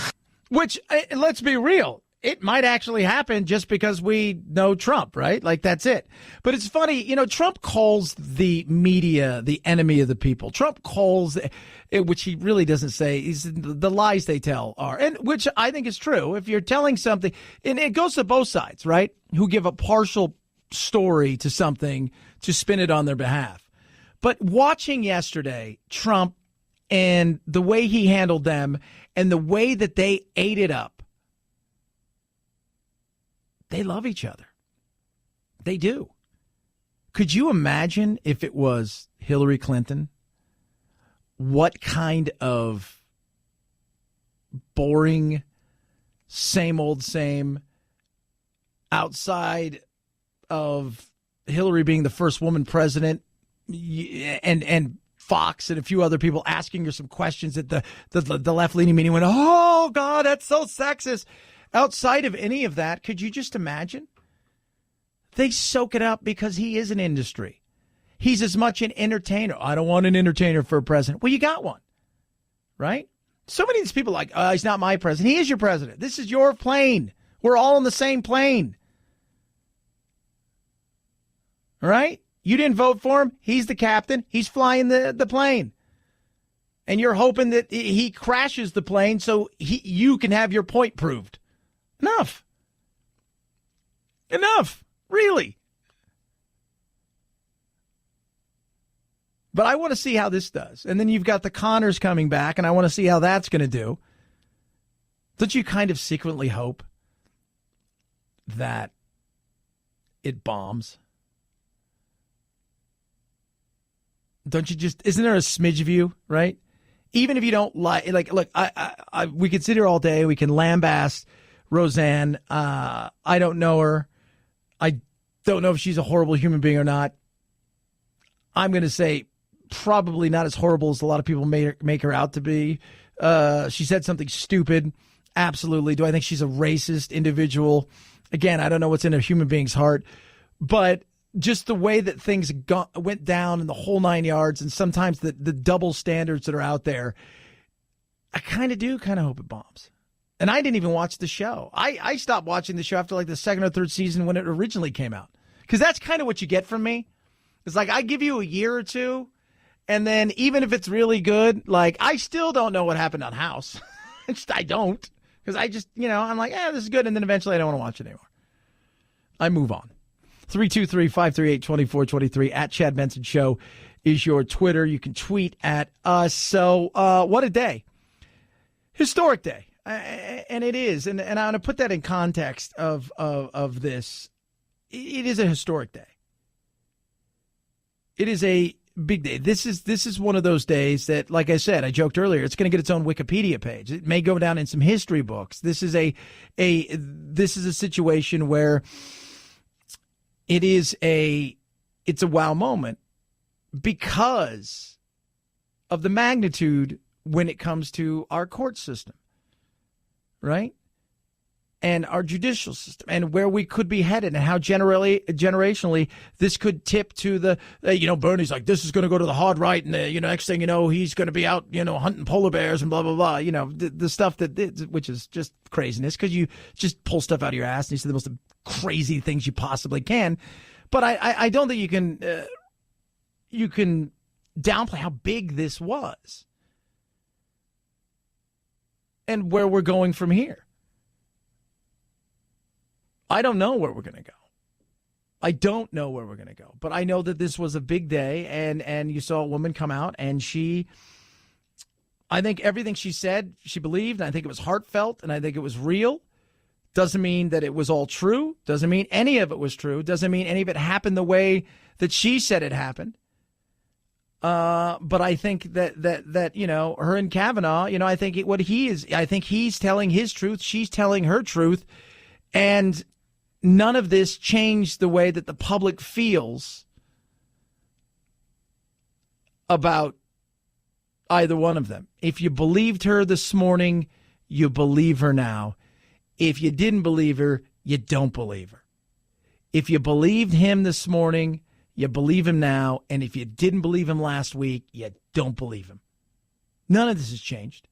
Which, let's be real, it might actually happen just because we know Trump, right? Like, that's it. But it's funny, Trump calls the media the enemy of the people. Trump calls it, which he really doesn't say, is the lies they tell are, and which I think is true. If you're telling something, and it goes to both sides, right? Who give a partial story to something to spin it on their behalf. But watching yesterday, Trump and the way he handled them and the way that they ate it up, they love each other. They do. Could you imagine if it was Hillary Clinton? What kind of boring, same old same, outside of Hillary being the first woman president and Fox and a few other people asking her some questions at the left-leaning meeting went, oh, God, that's so sexist. Outside of any of that, could you just imagine? They soak it up because he is an industry. He's as much an entertainer. I don't want an entertainer for a president. Well, you got one, right? So many of these people are like, he's not my president. He is your president. This is your plane. We're all on the same plane. All right? You didn't vote for him. He's the captain. He's flying the plane. And you're hoping that he crashes the plane so you can have your point proved. Enough. Really. But I want to see how this does. And then you've got the Connors coming back, and I want to see how that's going to do. Don't you kind of secretly hope that it bombs? Don't you just, isn't there a smidge of you, right? Even if you don't like, look, we could sit here all day. We can lambast Roseanne. I don't know her. I don't know if she's a horrible human being or not. I'm going to say probably not as horrible as a lot of people make her out to be. She said something stupid. Absolutely. Do I think she's a racist individual? Again, I don't know what's in a human being's heart, but just the way that things went down in the whole 9 yards, and sometimes the double standards that are out there, I kind of hope it bombs. And I didn't even watch the show. I stopped watching the show after like the second or third season when it originally came out. Because that's kind of what you get from me. It's like I give you a year or two, and then even if it's really good, like I still don't know what happened on House. I don't. Because I just, I'm like, this is good, and then eventually I don't want to watch it anymore. I move on. 323-538-2423 at Chad Benson Show is your Twitter. You can tweet at us. So what a day. Historic day. And it is. And I'm going to put that in context of this. It is a historic day. It is a big day. This is one of those days that, like I said, I joked earlier, it's going to get its own Wikipedia page. It may go down in some history books. This is a situation where it's a wow moment because of the magnitude when it comes to our court system, right? And our judicial system and where we could be headed and how generationally this could tip to the, Bernie's like, this is going to go to the hard right. And, next thing you know, he's going to be out, hunting polar bears and blah, blah, blah. The stuff which is just craziness because you just pull stuff out of your ass and you say the most crazy things you possibly can. But I don't think you can downplay how big this was and where we're going from here. I don't know where we're going to go. I don't know where we're going to go. But I know that this was a big day, and you saw a woman come out, and I think everything she said, she believed. I think it was heartfelt, and I think it was real. Doesn't mean that it was all true. Doesn't mean any of it was true. Doesn't mean any of it happened the way that she said it happened. But I think that her and Kavanaugh, I think I think he's telling his truth. She's telling her truth. And none of this changed the way that the public feels about either one of them. If you believed her this morning, you believe her now. If you didn't believe her, you don't believe her. If you believed him this morning, you believe him now. And if you didn't believe him last week, you don't believe him. None of this has changed.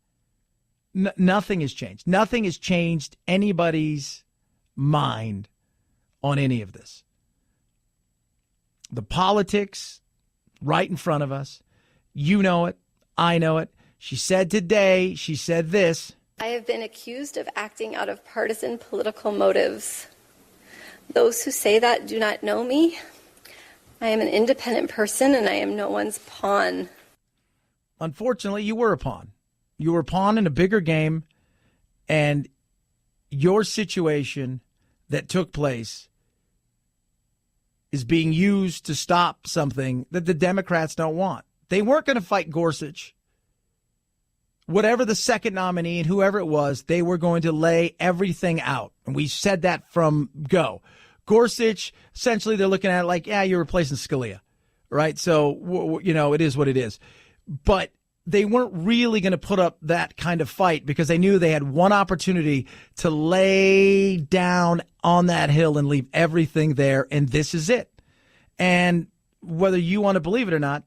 Nothing has changed. Nothing has changed anybody's mind on any of this. The politics right in front of us. You know it. I know it. She said today, she said this. I have been accused of acting out of partisan political motives. Those who say that do not know me. I am an independent person, and I am no one's pawn. Unfortunately, you were a pawn. You were a pawn in a bigger game, and your situation that took place is being used to stop something that the Democrats don't want. They weren't going to fight Gorsuch. Whatever the second nominee and whoever it was, they were going to lay everything out. And we said that from go. Gorsuch, essentially, they're looking at it like, yeah, you're replacing Scalia, right? So, it is what it is. But they weren't really going to put up that kind of fight because they knew they had one opportunity to lay down on that hill and leave everything there, and this is it. And whether you want to believe it or not,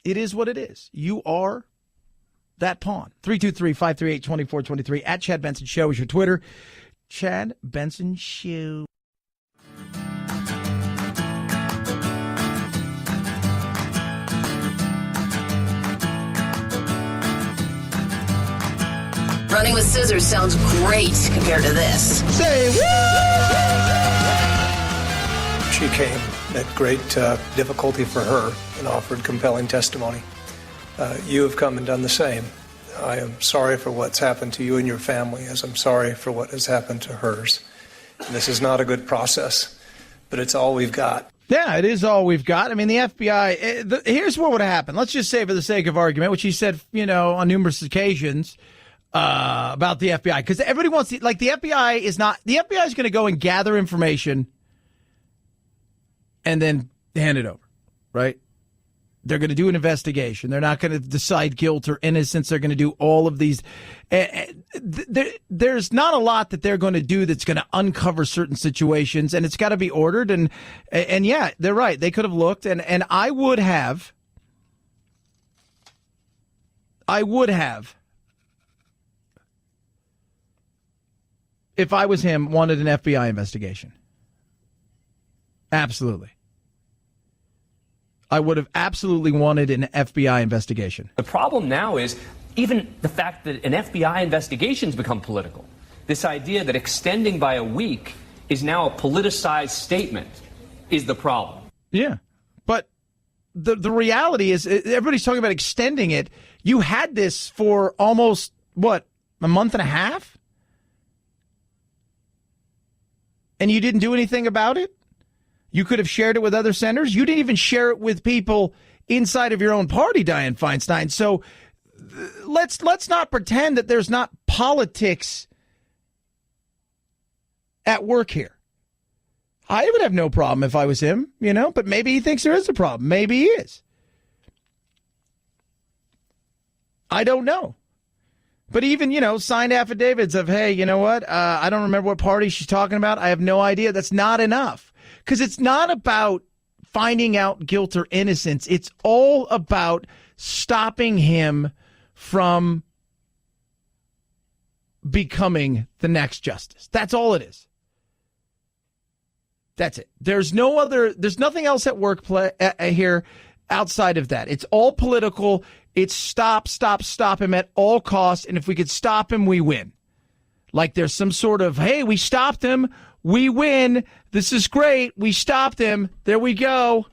it is what it is. You are that pawn. 323-538-2423. At Chad Benson Show is your Twitter. Chad Benson Show. Running with scissors sounds great compared to this. Say She came at great difficulty for her and offered compelling testimony. You have come and done the same. I am sorry for what's happened to you and your family, as I'm sorry for what has happened to hers. And this is not a good process, but it's all we've got. Yeah, it is all we've got. I mean, the FBI, here's what would happen. Let's just say for the sake of argument, which he said, on numerous occasions about the FBI, because everybody wants the FBI is going to go and gather information and then hand it over, right? They're going to do an investigation. They're not going to decide guilt or innocence. They're going to do all of these. There's not a lot that they're going to do that's going to uncover certain situations, and it's got to be ordered. And yeah, they're right. They could have looked, and I would have, if I was him, wanted an FBI investigation. Absolutely. I would have absolutely wanted an FBI investigation. The problem now is even the fact that an FBI investigation's become political. This idea that extending by a week is now a politicized statement is the problem. Yeah. But the reality is everybody's talking about extending it. You had this for almost, a month and a half? And you didn't do anything about it? You could have shared it with other senators. You didn't even share it with people inside of your own party, Dianne Feinstein. So let's not pretend that there's not politics at work here. I would have no problem if I was him, but maybe he thinks there is a problem. Maybe he is. I don't know. But even, signed affidavits of, hey, you know what? I don't remember what party she's talking about. I have no idea. That's not enough. Because it's not about finding out guilt or innocence. It's all about stopping him from becoming the next justice. That's all it is. That's it. There's nothing else at work here outside of that. It's all political. It's stop him at all costs. And if we could stop him, we win. Like there's some sort of, hey, we stopped him. We win. This is great. We stopped him. There we go.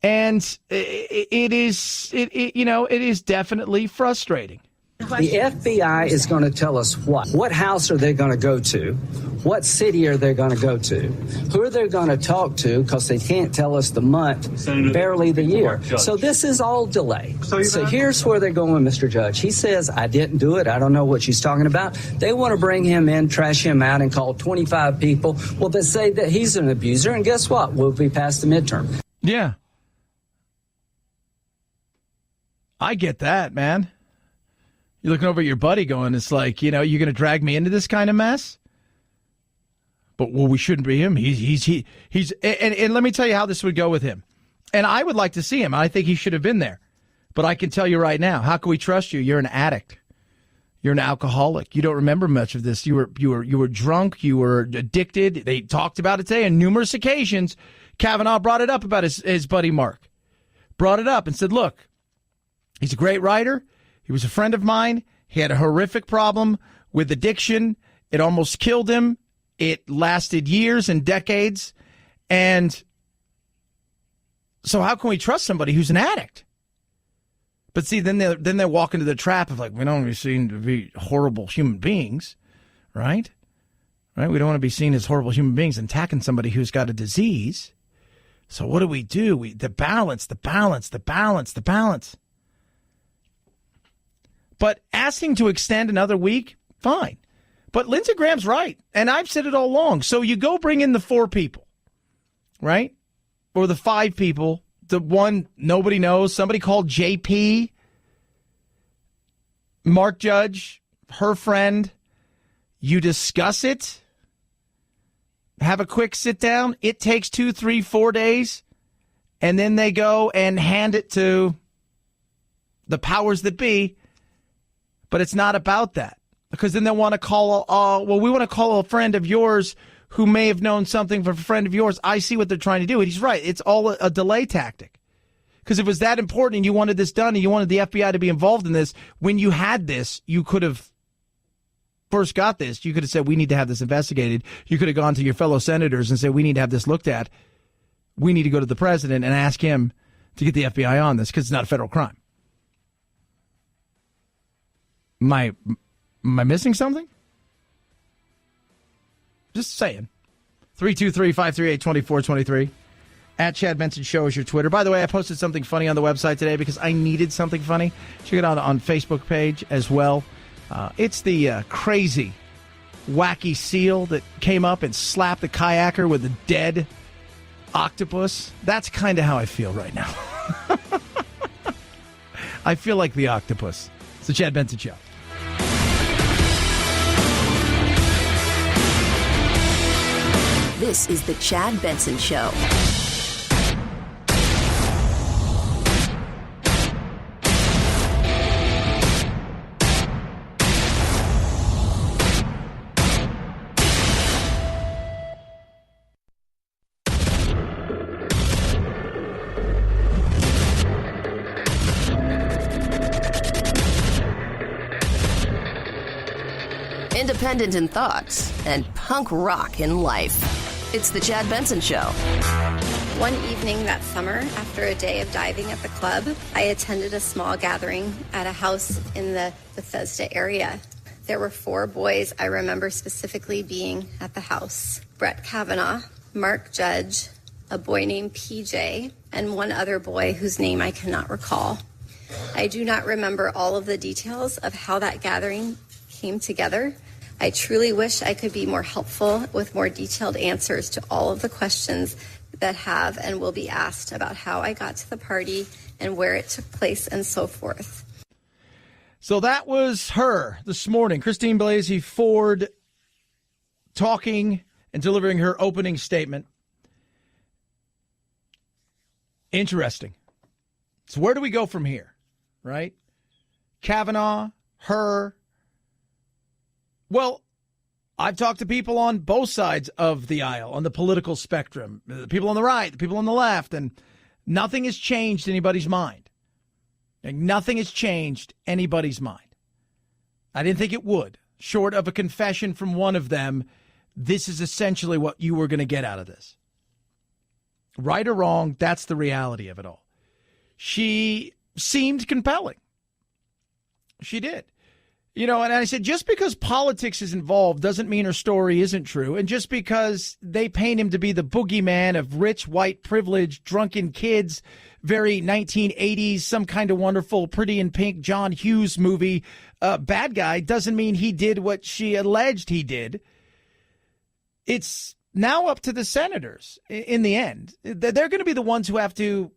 And it is definitely frustrating. The FBI is going to tell us what. What house are they going to go to? What city are they going to go to? Who are they going to talk to? Because they can't tell us the month, barely the year. So this is all delay. So here's where they're going, Mr. Judge. He says, I didn't do it. I don't know what she's talking about. They want to bring him in, trash him out, and call 25 people. Well, they say that he's an abuser. And guess what? We'll be past the midterm. Yeah. I get that, man. You're looking over at your buddy going, it's like, you're going to drag me into this kind of mess? But, well, we shouldn't be him. He's and let me tell you how this would go with him. And I would like to see him. I think he should have been there. But I can tell you right now, how can we trust you? You're an addict. You're an alcoholic. You don't remember much of this. You were drunk. You were addicted. They talked about it today on numerous occasions. Kavanaugh brought it up about his buddy Mark. Brought it up and said, look, he's a great writer. He was a friend of mine. He had a horrific problem with addiction. It almost killed him. It lasted years and decades. And so how can we trust somebody who's an addict? But see, then they walk into the trap of like, we don't want to be seen to be horrible human beings, right? Right? We don't want to be seen as horrible human beings attacking somebody who's got a disease. So what do? The balance. But asking to extend another week, fine. But Lindsey Graham's right, and I've said it all along. So you go bring in the 4 people, right? Or the 5 people, the one nobody knows, somebody called JP, Mark Judge, her friend. You discuss it, have a quick sit down. It takes 2, 3, 4 days, and then they go and hand it to the powers that be. But it's not about that, because then they'll want to call, we want to call a friend of yours who may have known something from a friend of yours. I see what they're trying to do. And he's right. It's all a delay tactic. Because if it was that important and you wanted this done and you wanted the FBI to be involved in this, when you had this, you could have first got this. You could have said, we need to have this investigated. You could have gone to your fellow senators and said, we need to have this looked at. We need to go to the president and ask him to get the FBI on this because it's not a federal crime. Am I missing something? Just saying. 323-538-2423. At Chad Benson Show is your Twitter. By the way, I posted something funny on the website today because I needed something funny. Check it out on Facebook page as well. It's the crazy, wacky seal that came up and slapped the kayaker with a dead octopus. That's kind of how I feel right now. I feel like the octopus. It's the Chad Benson Show. This is the Chad Benson Show. Independent in thoughts and punk rock in life. It's the Chad Benson Show. One evening that summer, after a day of diving at the club, I attended a small gathering at a house in the Bethesda area. There were 4 boys I remember specifically being at the house. Brett Kavanaugh, Mark Judge, a boy named PJ, and one other boy whose name I cannot recall. I do not remember all of the details of how that gathering came together. I truly wish I could be more helpful with more detailed answers to all of the questions that have and will be asked about how I got to the party and where it took place and so forth. So that was her this morning, Christine Blasey Ford, talking and delivering her opening statement. Interesting. So where do we go from here, right? Kavanaugh, her. Well, I've talked to people on both sides of the aisle, on the political spectrum, the people on the right, the people on the left, and nothing has changed anybody's mind. Like, nothing has changed anybody's mind. I didn't think it would. short of a confession from one of them, this is essentially what you were going to get out of this. Right or wrong, that's the reality of it all. She seemed compelling. She did. You know, and I said, just because politics is involved doesn't mean her story isn't true. And just because they paint him to be the boogeyman of rich, white, privileged, drunken kids, very 1980s, some kind of wonderful Pretty in Pink John Hughes movie, bad guy, doesn't mean he did what she alleged he did. It's now up to the senators in the end. They're going to be the ones who have to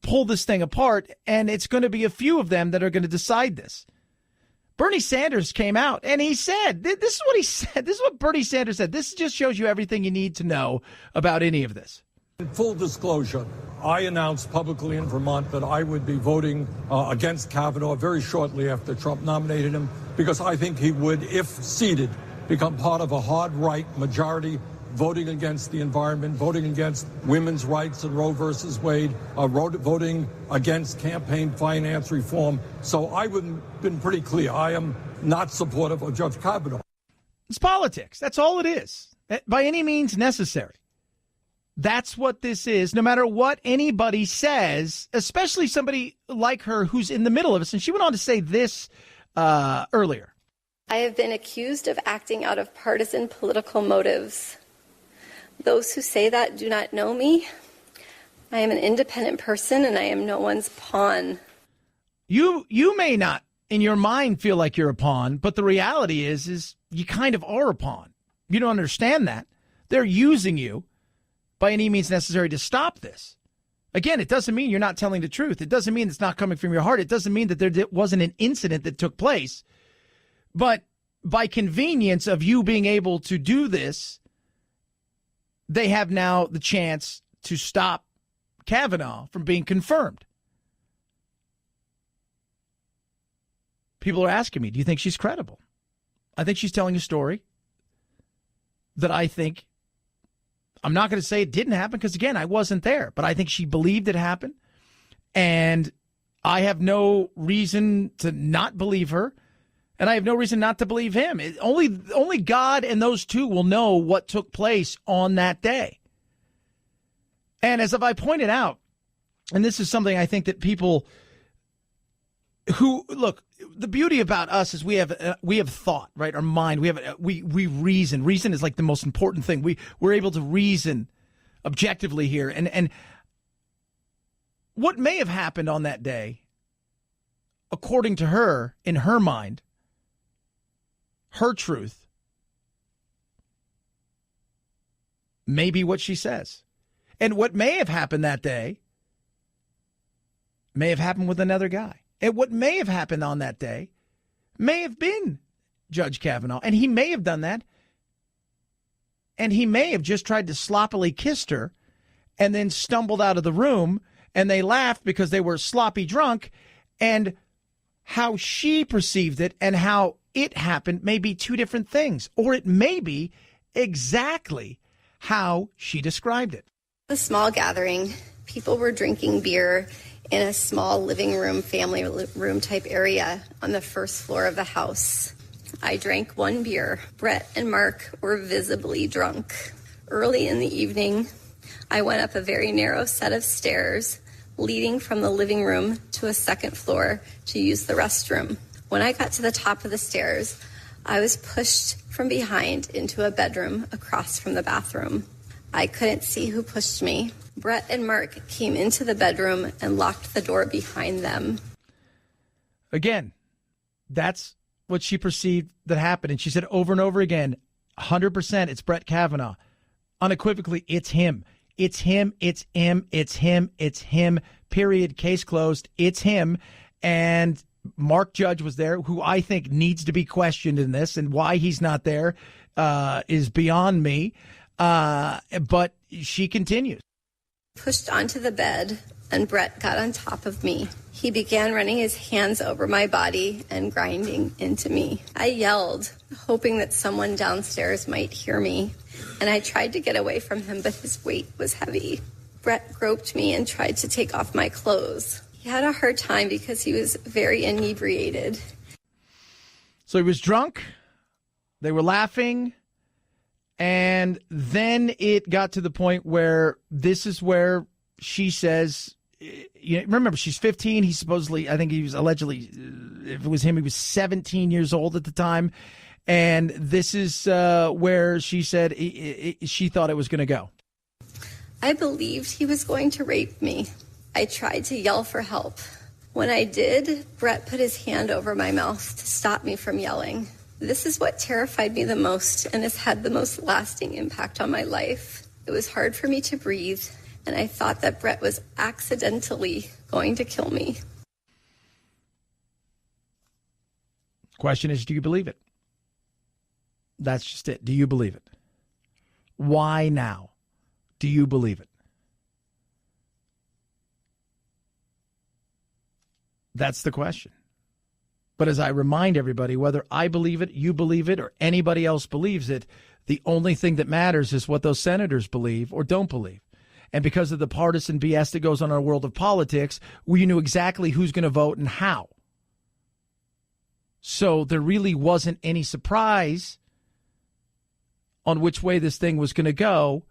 pull this thing apart, and it's going to be a few of them that are going to decide this. Bernie Sanders came out and he said, this is what he said. This is what Bernie Sanders said. This just shows you everything you need to know about any of this. In full disclosure, I announced publicly in Vermont that I would be voting against Kavanaugh very shortly after Trump nominated him, because I think he would, if seated, become part of a hard right majority voting against the environment, voting against women's rights in Roe versus Wade, voting against campaign finance reform. So I've been pretty clear. I am not supportive of Judge Kavanaugh. It's politics. That's all it is. By any means necessary. That's what this is. No matter what anybody says, especially somebody like her who's in the middle of this. And she went on to say this earlier. I have been accused of acting out of partisan political motives. Those who say that do not know me. I am an independent person and I am no one's pawn. You may not in your mind feel like you're a pawn, but the reality is you kind of are a pawn. You don't understand that. They're using you by any means necessary to stop this. Again, it doesn't mean you're not telling the truth. It doesn't mean it's not coming from your heart. It doesn't mean that there wasn't an incident that took place. But by convenience of you being able to do this, they have now the chance to stop Kavanaugh from being confirmed. People are asking me, do you think she's credible? I think she's telling a story that I think, I'm not going to say it didn't happen because, again, I wasn't there, but I think she believed it happened. And I have no reason to not believe her. And I have no reason not to believe him. Only God and those two will know what took place on that day. And as I pointed out, and this is something I think that people who look, the beauty about us is we have thought, right? Our mind, we reason. Reason is like the most important thing. We're able to reason objectively here. And what may have happened on that day, according to her, in her mind, her truth may be what she says. And what may have happened that day may have happened with another guy. And what may have happened on that day may have been Judge Kavanaugh. And he may have done that. And he may have just tried to sloppily kiss her and then stumbled out of the room. And they laughed because they were sloppy drunk. And how she perceived it and how it happened may be two different things, or it may be exactly how she described it. A small gathering. People were drinking beer in a small living room, family room type area on the first floor of the house. I drank one beer. Brett and Mark were visibly drunk. Early in the evening, I went up a very narrow set of stairs leading from the living room to a second floor to use the restroom. When I got to the top of the stairs, I was pushed from behind into a bedroom across from the bathroom. I couldn't see who pushed me. Brett and Mark came into the bedroom and locked the door behind them. Again, that's what she perceived that happened. And she said over and over again, 100% it's Brett Kavanaugh. Unequivocally, it's him. It's him, it's him, it's him, it's him, period, case closed, it's him. And Mark Judge was there, who I think needs to be questioned in this, and why he's not there is beyond me. But she continues. Pushed onto the bed, and Brett got on top of me. He began running his hands over my body and grinding into me. I yelled, hoping that someone downstairs might hear me, and I tried to get away from him, but his weight was heavy. Brett groped me and tried to take off my clothes. He had a hard time because he was very inebriated. So he was drunk, They were laughing. And then it got to the point where this is where she says, remember, she's 15. He's supposedly, I think he was allegedly, if it was him, he was 17 years old at the time. And this is where she said she thought it was going to go. I believed he was going to rape me. I tried to yell for help. When I did, Brett put his hand over my mouth to stop me from yelling. This is what terrified me the most and has had the most lasting impact on my life. It was hard for me to breathe, and I thought that Brett was accidentally going to kill me. Question is, do you believe it? That's just it. Do you believe it? Why now? Do you believe it? That's the question. But as I remind everybody, whether I believe it, you believe it, or anybody else believes it, the only thing that matters is what those senators believe or don't believe. And because of the partisan BS that goes on in our world of politics, we knew exactly who's going to vote and how. So there really wasn't any surprise on which way this thing was going to go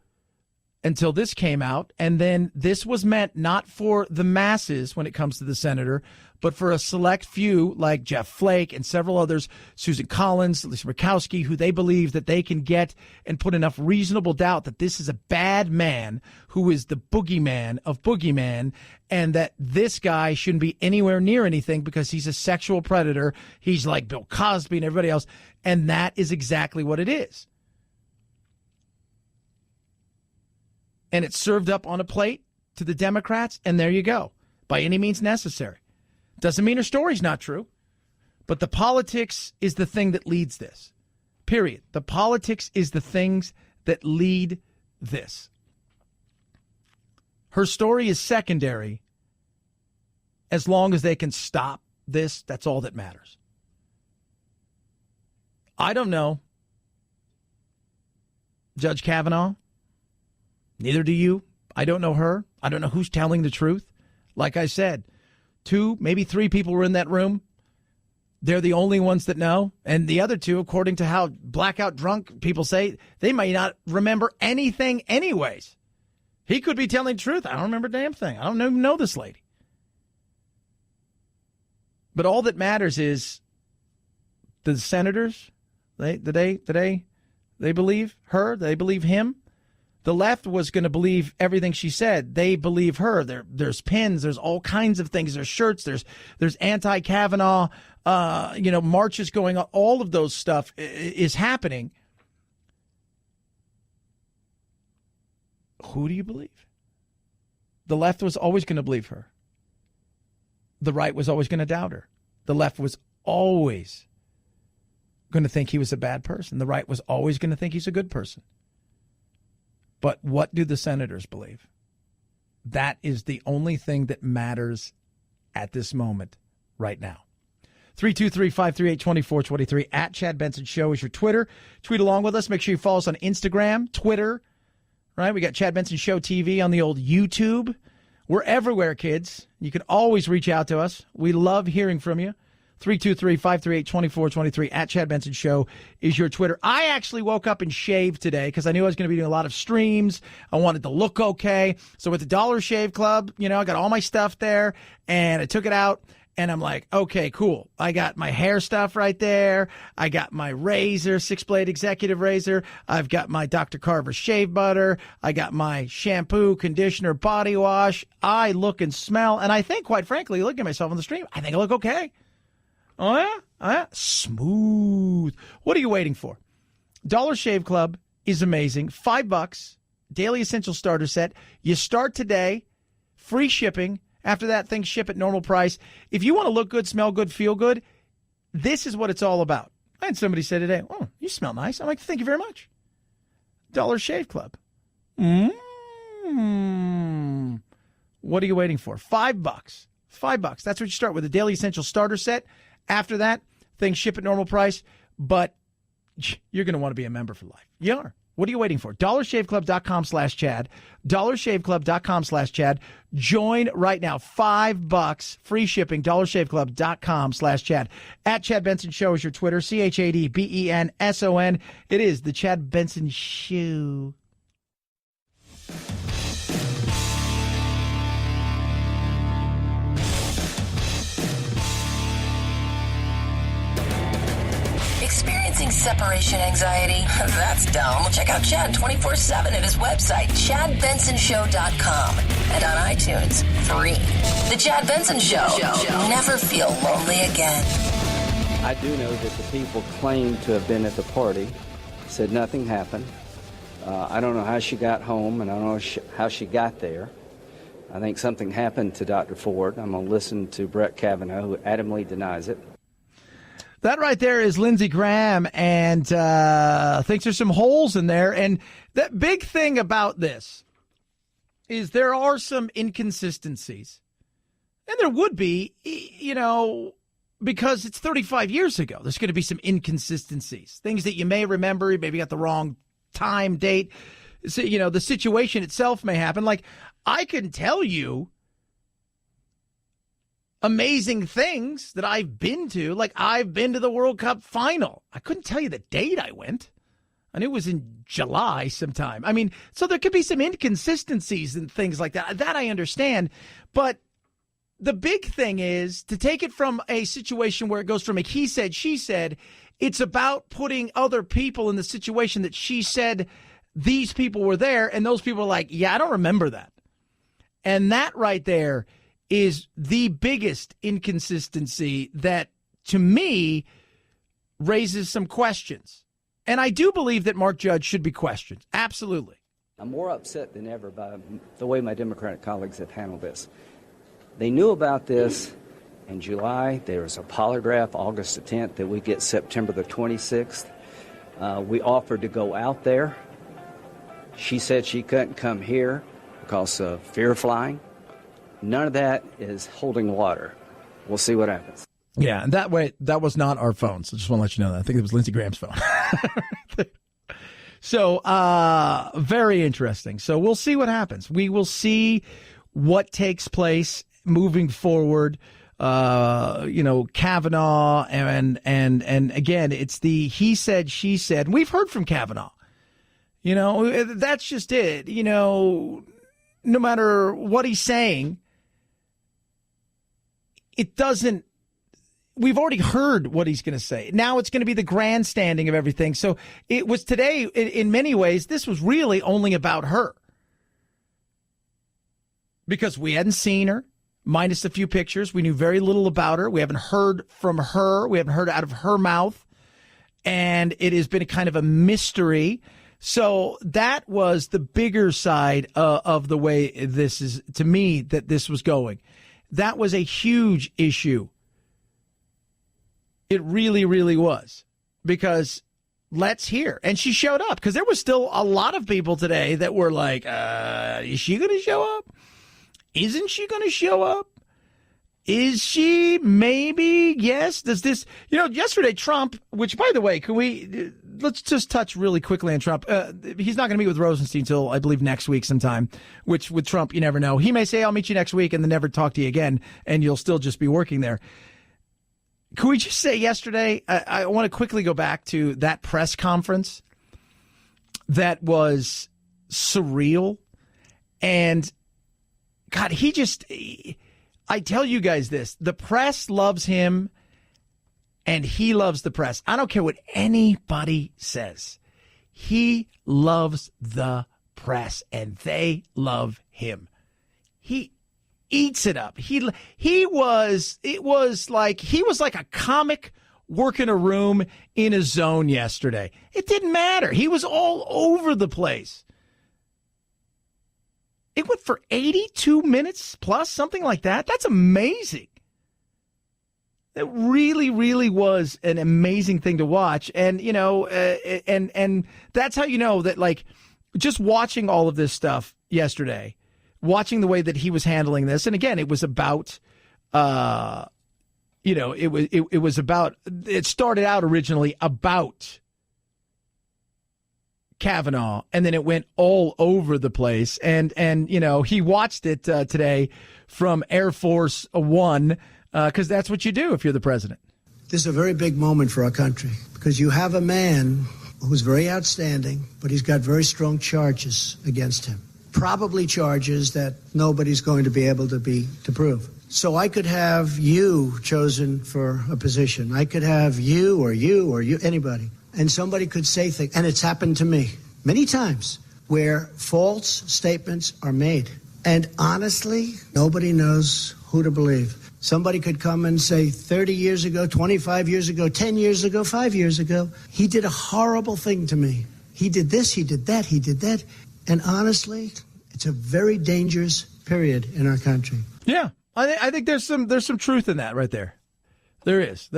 until this came out. And then this was meant not for the masses when it comes to the senator, but for a select few like Jeff Flake and several others, Susan Collins, Lisa Murkowski, who they believe that they can get and put enough reasonable doubt that this is a bad man who is the boogeyman of boogeyman, and that this guy shouldn't be anywhere near anything because he's a sexual predator. He's like Bill Cosby and everybody else. And that is exactly what it is. And it's served up on a plate to the Democrats, and there you go, by any means necessary. Doesn't mean her story's not true, but the politics is the thing that leads this, period. The politics is the things that lead this. Her story is secondary. As long as they can stop this, that's all that matters. I don't know, Judge Kavanaugh. Neither do you. I don't know her. I don't know who's telling the truth. Like I said, 2, maybe 3 people were in that room. They're the only ones that know. And the other 2, according to how blackout drunk people say, they might not remember anything anyways. He could be telling the truth. I don't remember a damn thing. I don't even know this lady. But all that matters is the senators, they believe her, they believe him. The left was going to believe everything she said. They believe her. There's pins. There's all kinds of things. There's shirts. There's anti-Kavanaugh, marches going on. All of those stuff is happening. Who do you believe? The left was always going to believe her. The right was always going to doubt her. The left was always going to think he was a bad person. The right was always going to think he's a good person. But what do the senators believe? That is the only thing that matters at this moment right now. 323-538-2423 at Chad Benson Show is your Twitter. Tweet along with us. Make sure you follow us on Instagram, Twitter. Right? We got Chad Benson Show TV on the old YouTube. We're everywhere, kids. You can always reach out to us. We love hearing from you. 323-538-2423 at Chad Benson Show is your Twitter. I actually woke up and shaved today because I knew I was going to be doing a lot of streams. I wanted to look okay. So with the Dollar Shave Club, I got all my stuff there, and I took it out, and I'm like, okay, cool. I got my hair stuff right there. I got my razor, 6-blade executive razor. I've got my Dr. Carver shave butter. I got my shampoo, conditioner, body wash. I look and smell, and I think, quite frankly, looking at myself on the stream, I think I look okay. Oh, yeah? Oh, yeah? Smooth. What are you waiting for? Dollar Shave Club is amazing. $5, Daily Essential Starter Set. You start today, free shipping. After that, things ship at normal price. If you want to look good, smell good, feel good, this is what it's all about. I had somebody say today, oh, you smell nice. I'm like, thank you very much. Dollar Shave Club. What are you waiting for? $5. $5. That's what you start with, a Daily Essential Starter Set. After that, things ship at normal price, but you're going to want to be a member for life. You are. What are you waiting for? DollarShaveClub.com/Chad. DollarShaveClub.com/Chad. Join right now. $5 free shipping. DollarShaveClub.com/Chad. At Chad Benson Show is your Twitter. ChadBenson. It is the Chad Benson Show. Experiencing separation anxiety? That's dumb. Check out Chad 24/7 at his website, ChadBensonShow.com, and on iTunes, free. The Chad Benson Show. Never feel lonely again. I do know that the people claimed to have been at the party said nothing happened. I don't know how she got home, and I don't know how she got there. I think something happened to Dr. Ford. I'm going to listen to Brett Kavanaugh, who adamantly denies it. That right there is Lindsey Graham, and thinks there's some holes in there. And that big thing about this is there are some inconsistencies. And there would be, because it's 35 years ago. There's going to be some inconsistencies, things that you may remember. You maybe got the wrong time, date. So, the situation itself may happen. Like, I can tell you amazing things that I've been to. Like, I've been to the World Cup final. I couldn't tell you the date I went. I knew it was in July sometime. I mean, so there could be some inconsistencies and things like that. That I understand. But the big thing is to take it from a situation where it goes from a he said, she said. It's about putting other people in the situation that she said these people were there, and those people are like, yeah, I don't remember that. And that right there is the biggest inconsistency that, to me, raises some questions. And I do believe that Mark Judge should be questioned. Absolutely. I'm more upset than ever by the way my Democratic colleagues have handled this. They knew about this in July. There was a polygraph August the 10th that we get September the 26th. We offered to go out there. She said she couldn't come here because of fear of flying. None of that is holding water. We'll see what happens. Yeah, and that was not our phone. So just want to let you know that. I think it was Lindsey Graham's phone. So, very interesting. So we'll see what happens. We will see what takes place moving forward. Kavanaugh and again, it's the he said, she said. We've heard from Kavanaugh. That's just it. No matter what he's saying, it doesn't. We've already heard what he's going to say. Now it's going to be the grandstanding of everything. So it was today, in many ways, this was really only about her. Because we hadn't seen her, minus a few pictures. We knew very little about her. We haven't heard from her. We haven't heard out of her mouth. And it has been a kind of a mystery. So that was the bigger side of the way this is, to me, that this was going. That was a huge issue. It really, really was. Because let's hear. And she showed up. Because there was still a lot of people today that were like, is she going to show up? Isn't she going to show up? Is she? Maybe. Yes. Does this, yesterday Trump, which by the way, let's just touch really quickly on Trump. He's not going to meet with Rosenstein until I believe next week sometime, which with Trump, you never know. He may say, I'll meet you next week and then never talk to you again. And you'll still just be working there. Could we just say yesterday, I want to quickly go back to that press conference that was surreal. And God, I tell you guys this, the press loves him and he loves the press. I don't care what anybody says. He loves the press and they love him. He eats it up. He was like a comic working a room in a zone yesterday. It didn't matter. He was all over the place. It went for 82 minutes plus, something like that. That's amazing. It really, really was an amazing thing to watch. And, and that's how you know that, like, just watching all of this stuff yesterday, watching the way that he was handling this. And again, it was about, it started out originally about Kavanaugh, and then it went all over the place. And he watched it today from Air Force One, because that's what you do if you're the president. This is a very big moment for our country because you have a man who's very outstanding, but he's got very strong charges against him. Probably charges that nobody's going to be able to prove. So I could have you chosen for a position. I could have you, anybody. And somebody could say things, and it's happened to me many times, where false statements are made. And honestly, nobody knows who to believe. Somebody could come and say 30 years ago, 25 years ago, 10 years ago, 5 years ago, he did a horrible thing to me. He did this, he did that, he did that. And honestly, it's a very dangerous period in our country. Yeah, I think there's some truth in that right there. There is.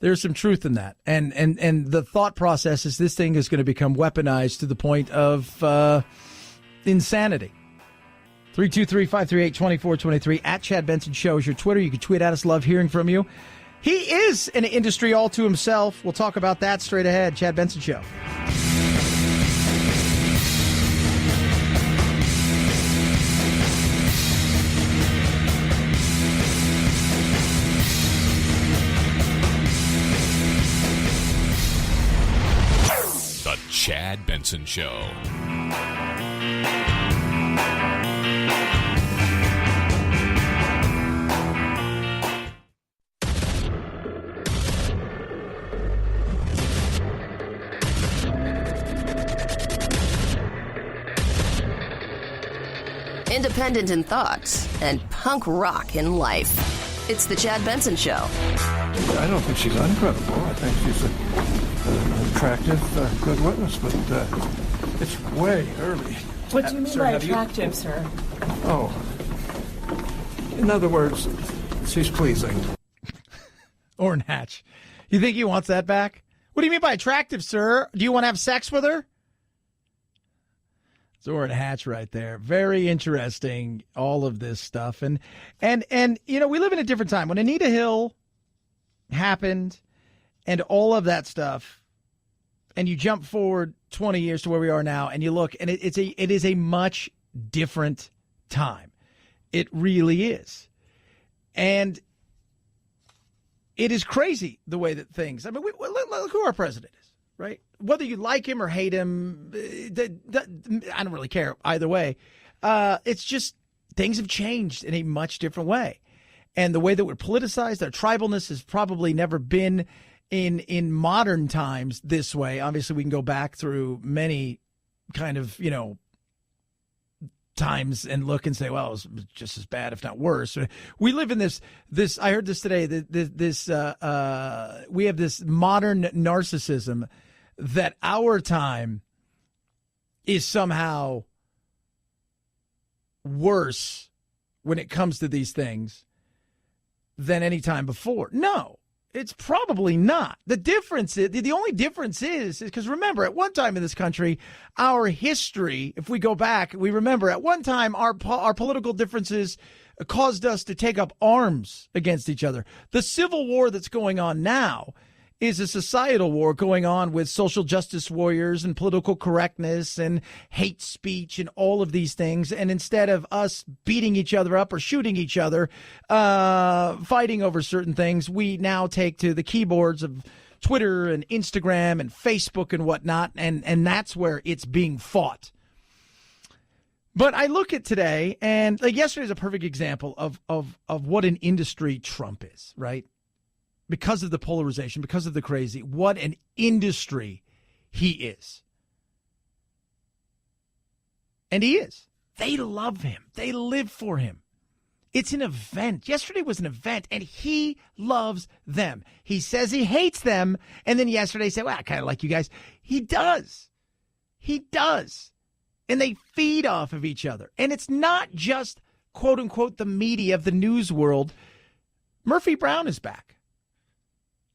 There's some truth in that. And the thought process is this thing is going to become weaponized to the point of insanity. 323-538-2423 at Chad Benson Show is your Twitter. You can tweet at us. Love hearing from you. He is an industry all to himself. We'll talk about that straight ahead. Chad Benson Show. The Chad Benson Show. Independent in thoughts and punk rock in life. It's the Chad Benson Show. I don't think she's uncredible. I think she's an attractive, good witness, but it's way early. What do you mean by attractive, sir? Oh, in other words, she's pleasing. Orrin Hatch. You think he wants that back? What do you mean by attractive, sir? Do you want to have sex with her? It's Orrin Hatch right there. Very interesting, all of this stuff. And we live in a different time. When Anita Hill happened and all of that stuff, and you jump forward 20 years to where we are now, and you look, and it is a much different time. It really is. And it is crazy the way that things, I mean, look who our president is, right? Whether you like him or hate him, I don't really care either way. It's just things have changed in a much different way. And the way that we're politicized, our tribalness has probably never been in modern times this way. Obviously, we can go back through many kind of, times and look and say, well, it was just as bad, if not worse. We live in this I heard this today, we have this modern narcissism that our time is somehow worse when it comes to these things than any time before. No, it's probably not. The difference is, the only difference is because remember, at one time in this country, our history, if we go back, we remember at one time our political differences caused us to take up arms against each other. The civil war that's going on now is a societal war going on with social justice warriors and political correctness and hate speech and all of these things. And instead of us beating each other up or shooting each other, fighting over certain things, we now take to the keyboards of Twitter and Instagram and Facebook and whatnot. And that's where it's being fought. But I look at today, and like yesterday is a perfect example of what an industry Trump is, right? Because of the polarization, because of the crazy, what an industry he is. And he is. They love him. They live for him. It's an event. Yesterday was an event, and he loves them. He says he hates them, and then yesterday he said, well, I kind of like you guys. He does. He does. And they feed off of each other. And it's not just, quote unquote, the media of the news world. Murphy Brown is back.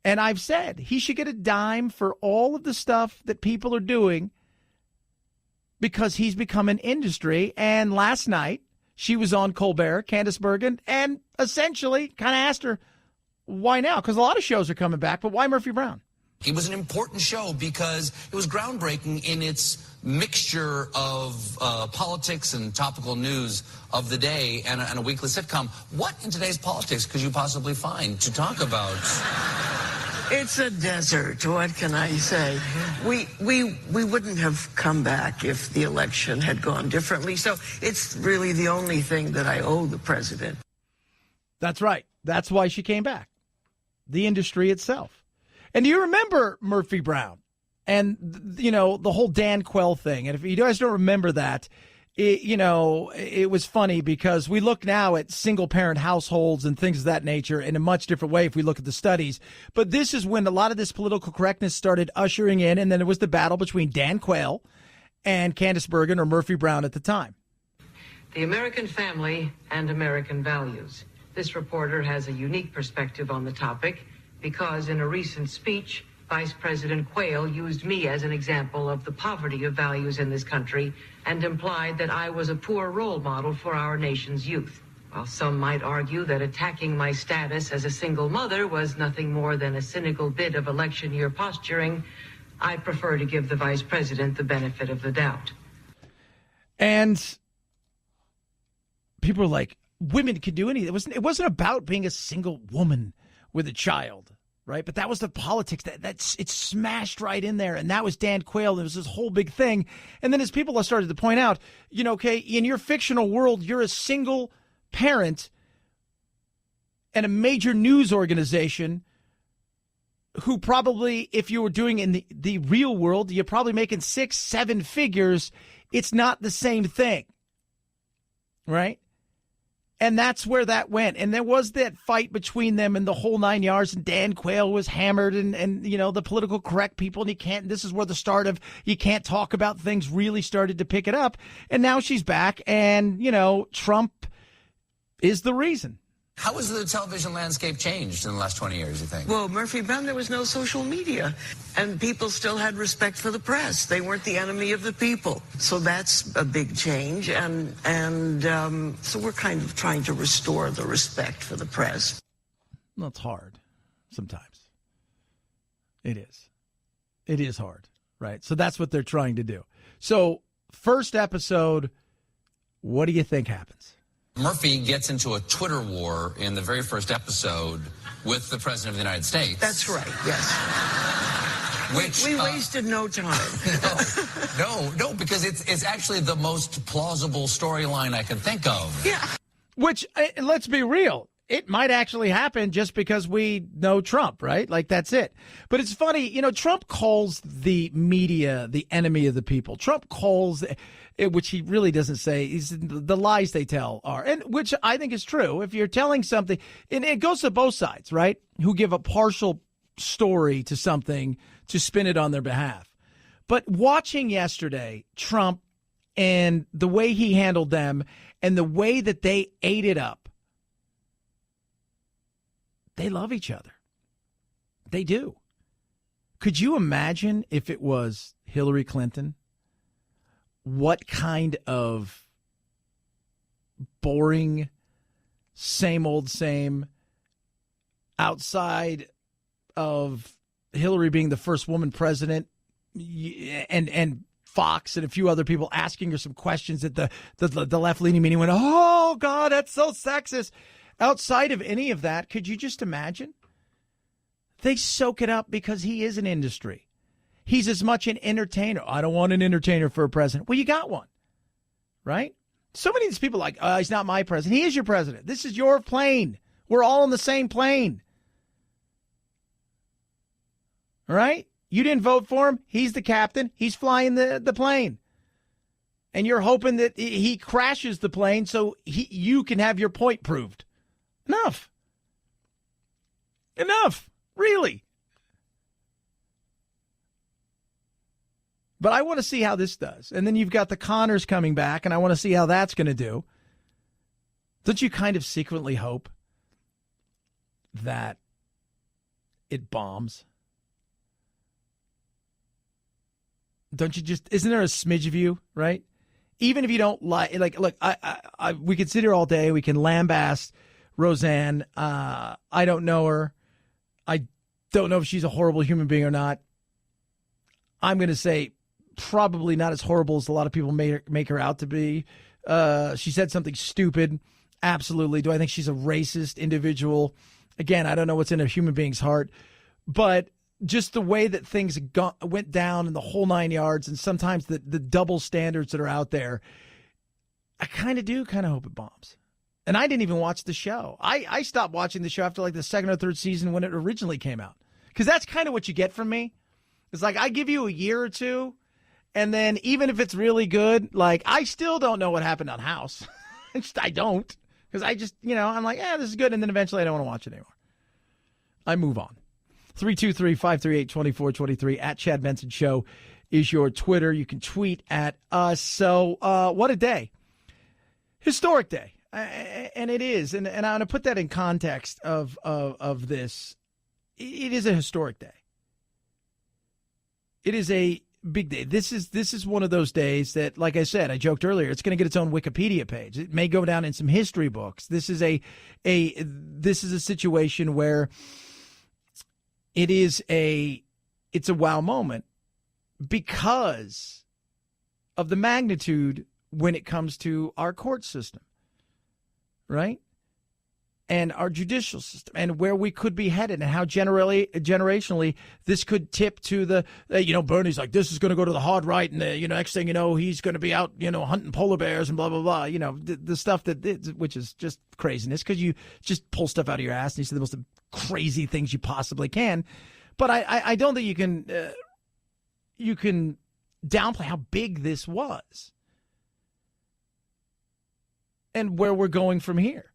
And I've said he should get a dime for all of the stuff that people are doing because he's become an industry. And last night she was on Colbert, Candace Bergen, and essentially kind of asked her, why now? Because a lot of shows are coming back, but why Murphy Brown? It was an important show because it was groundbreaking in its mixture of politics and topical news of the day and a weekly sitcom. What in today's politics could you possibly find to talk about? It's a desert. What can I say? We wouldn't have come back if the election had gone differently. So it's really the only thing that I owe the president. That's right. That's why she came back. The industry itself. And do you remember Murphy Brown and, you know, the whole Dan Quayle thing? And if you guys don't remember that, it was funny because we look now at single parent households and things of that nature in a much different way if we look at the studies. But this is when a lot of this political correctness started ushering in. And then it was the battle between Dan Quayle and Candace Bergen or Murphy Brown at the time. The American family and American values. This reporter has a unique perspective on the topic because in a recent speech, Vice President Quayle used me as an example of the poverty of values in this country and implied that I was a poor role model for our nation's youth. While some might argue that attacking my status as a single mother was nothing more than a cynical bit of election year posturing, I prefer to give the Vice President the benefit of the doubt. And people are like, women could do anything. It wasn't about being a single woman with a child, right? But that was the politics it's smashed right in there. And that was Dan Quayle. It was this whole big thing. And then as people have started to point out, okay, in your fictional world, you're a single parent and a major news organization who probably, if you were doing in the real world, you're probably making 6-7 figures. It's not the same thing, right? And that's where that went. And there was that fight between them and the whole 9 yards. And Dan Quayle was hammered and the political correct people. And this is where the start of you can't talk about things really started to pick it up. And now she's back. And, Trump is the reason. How has the television landscape changed in the last 20 years, you think? Well, Murphy Brown, there was no social media, and people still had respect for the press. They weren't the enemy of the people. So that's a big change, and so we're kind of trying to restore the respect for the press. Well, it's hard sometimes. It is. It is hard, right? So that's what they're trying to do. So first episode, what do you think happens? Murphy gets into a Twitter war in the very first episode with the President of the United States. That's right, yes. We wasted no time. No, because it's actually the most plausible storyline I can think of. Yeah. Which, let's be real, it might actually happen just because we know Trump, right? Like, that's it. But it's funny, Trump calls the media the enemy of the people. Trump calls which he really doesn't say, is the lies they tell are, and which I think is true. If you're telling something, and it goes to both sides, right? Who give a partial story to something to spin it on their behalf. But watching yesterday, Trump and the way he handled them and the way that they ate it up, they love each other. They do. Could you imagine if it was Hillary Clinton? What kind of boring, same old same, outside of Hillary being the first woman president and Fox and a few other people asking her some questions at the left-leaning meeting went, oh, God, that's so sexist. Outside of any of that, could you just imagine? They soak it up because he is an industry. He's as much an entertainer. I don't want an entertainer for a president. Well, you got one, right? So many of these people are like, he's not my president. He is your president. This is your plane. We're all on the same plane. All right? You didn't vote for him. He's the captain. He's flying the plane. And you're hoping that he crashes the plane so you can have your point proved. Enough. Really. But I want to see how this does. And then you've got the Connors coming back, and I want to see how that's going to do. Don't you kind of secretly hope that it bombs? Don't you just, isn't there a smidge of you, right? Even if you don't like, look, we could sit here all day. We can lambaste Roseanne. I don't know her. I Don't know if she's a horrible human being or not. I'm going to say probably not as horrible as a lot of people make her out to be. She said something stupid. Absolutely. Do I think she's a racist individual? Again, I don't know what's in a human being's heart, but just the way that things went down in the whole 9 yards, and sometimes the double standards that are out there, I kind of hope it bombs. And I didn't even watch the show. I stopped watching the show after like the second or third season when it originally came out. Because that's kind of what you get from me. It's like I give you a year or two, and then even if it's really good, like I still don't know what happened on House. I don't. Because I just, I'm like, this is good. And then eventually I don't want to watch it anymore. I move on. 323-538-2423 at Chad Benson Show is your Twitter. You can tweet at us. So what a day. Historic day. And it is. And I'm going to put that in context of this. It is a historic day. It is a big day. This is one of those days that, like I said, I joked earlier, it's going to get its own Wikipedia page. It may go down in some history books. This is a situation where it's a wow moment because of the magnitude when it comes to our court system, right? And our judicial system and where we could be headed and how generationally this could tip to the, Bernie's like, this is going to go to the hard right. And, next thing you know, he's going to be out, hunting polar bears and blah, blah, blah. The stuff which is just craziness because you just pull stuff out of your ass and you say the most crazy things you possibly can. But I don't think you can downplay how big this was and where we're going from here.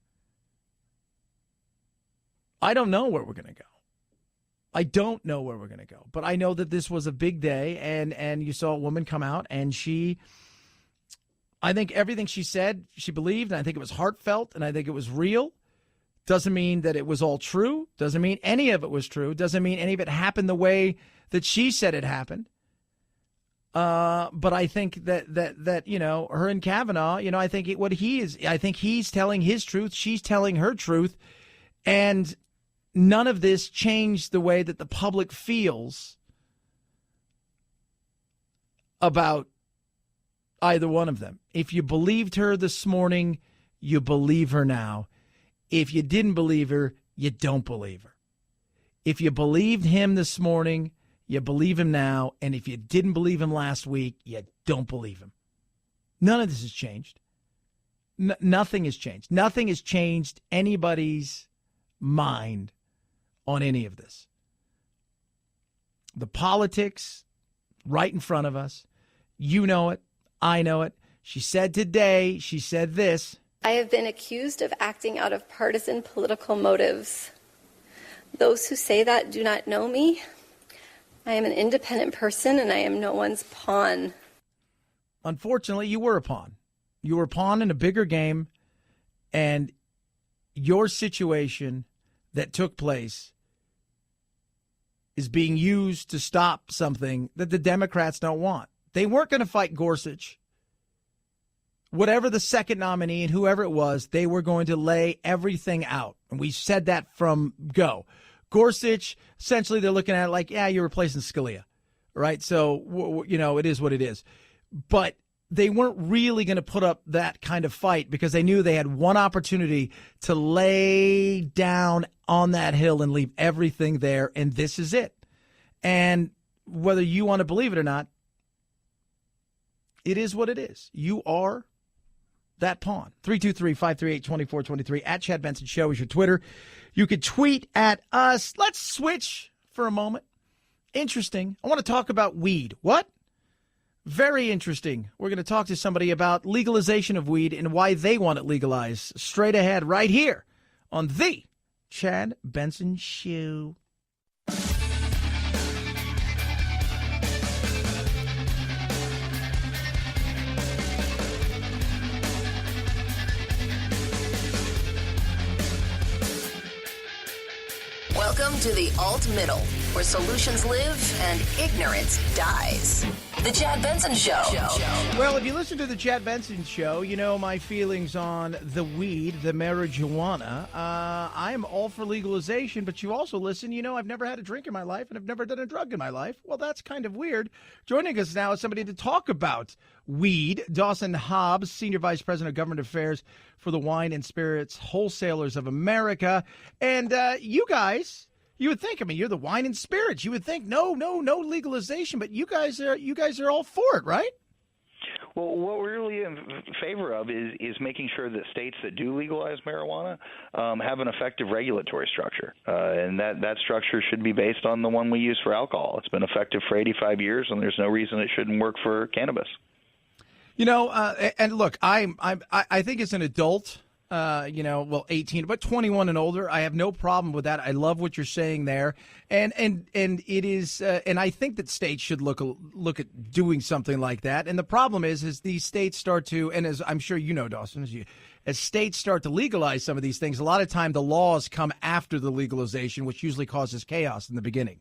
I don't know where we're going to go. I don't know where we're going to go. But I know that this was a big day, and you saw a woman come out, and I think everything she said, she believed, and I think it was heartfelt, and I think it was real. Doesn't mean that it was all true. Doesn't mean any of it was true. Doesn't mean any of it happened the way that she said it happened. But I think that her and Kavanaugh, I think he's telling his truth. She's telling her truth. And none of this changed the way that the public feels about either one of them. If you believed her this morning, you believe her now. If you didn't believe her, you don't believe her. If you believed him this morning, you believe him now. And if you didn't believe him last week, you don't believe him. None of this has changed. Nothing has changed. Nothing has changed anybody's mind on any of this. The politics right in front of us. You know it. I know it. She said today, she said this. I have been accused of acting out of partisan political motives. Those who say that do not know me. I am an independent person and I am no one's pawn. Unfortunately, you were a pawn. You were a pawn in a bigger game, and your situation that took place is being used to stop something that the Democrats don't want. They weren't going to fight Gorsuch. Whatever the second nominee and whoever it was, they were going to lay everything out. And we said that from go. Gorsuch, essentially they're looking at it like, you're replacing Scalia, right? So, it is what it is. But they weren't really going to put up that kind of fight because they knew they had one opportunity to lay down on that hill and leave everything there, and this is it. And whether you want to believe it or not, it is what it is. You are that pawn. 323-538-2423 at Chad Benson Show is your Twitter. You could tweet at us. Let's switch for a moment. Interesting. I want to talk about weed. What? Very interesting. We're going to talk to somebody about legalization of weed and why they want it legalized. Straight ahead right here on the Chad Benson Show. Welcome to the Alt Middle, where solutions live and ignorance dies. The Chad Benson Show. Well, if you listen to the Chad Benson Show, you know my feelings on the weed, the marijuana. I am all for legalization, but you also listen, you know, I've never had a drink in my life and I've never done a drug in my life. Well, that's kind of weird. Joining us now is somebody to talk about weed, Dawson Hobbs, Senior Vice President of Government Affairs for the Wine and Spirits Wholesalers of America. And you guys... You would think, I mean, you're the wine and spirits. You would think, no legalization, but you guys are all for it, right? Well, what we're really in favor of is making sure that states that do legalize marijuana have an effective regulatory structure, and that structure should be based on the one we use for alcohol. It's been effective for 85 years, and there's no reason it shouldn't work for cannabis. You know, and look, I think as an adult. 18, but 21 and older, I have no problem with that. I love what you're saying there, and it is, and I think that states should look at doing something like that. And the problem is these states start to, and as I'm sure you know, Dawson, as states start to legalize some of these things, a lot of time the laws come after the legalization, which usually causes chaos in the beginning.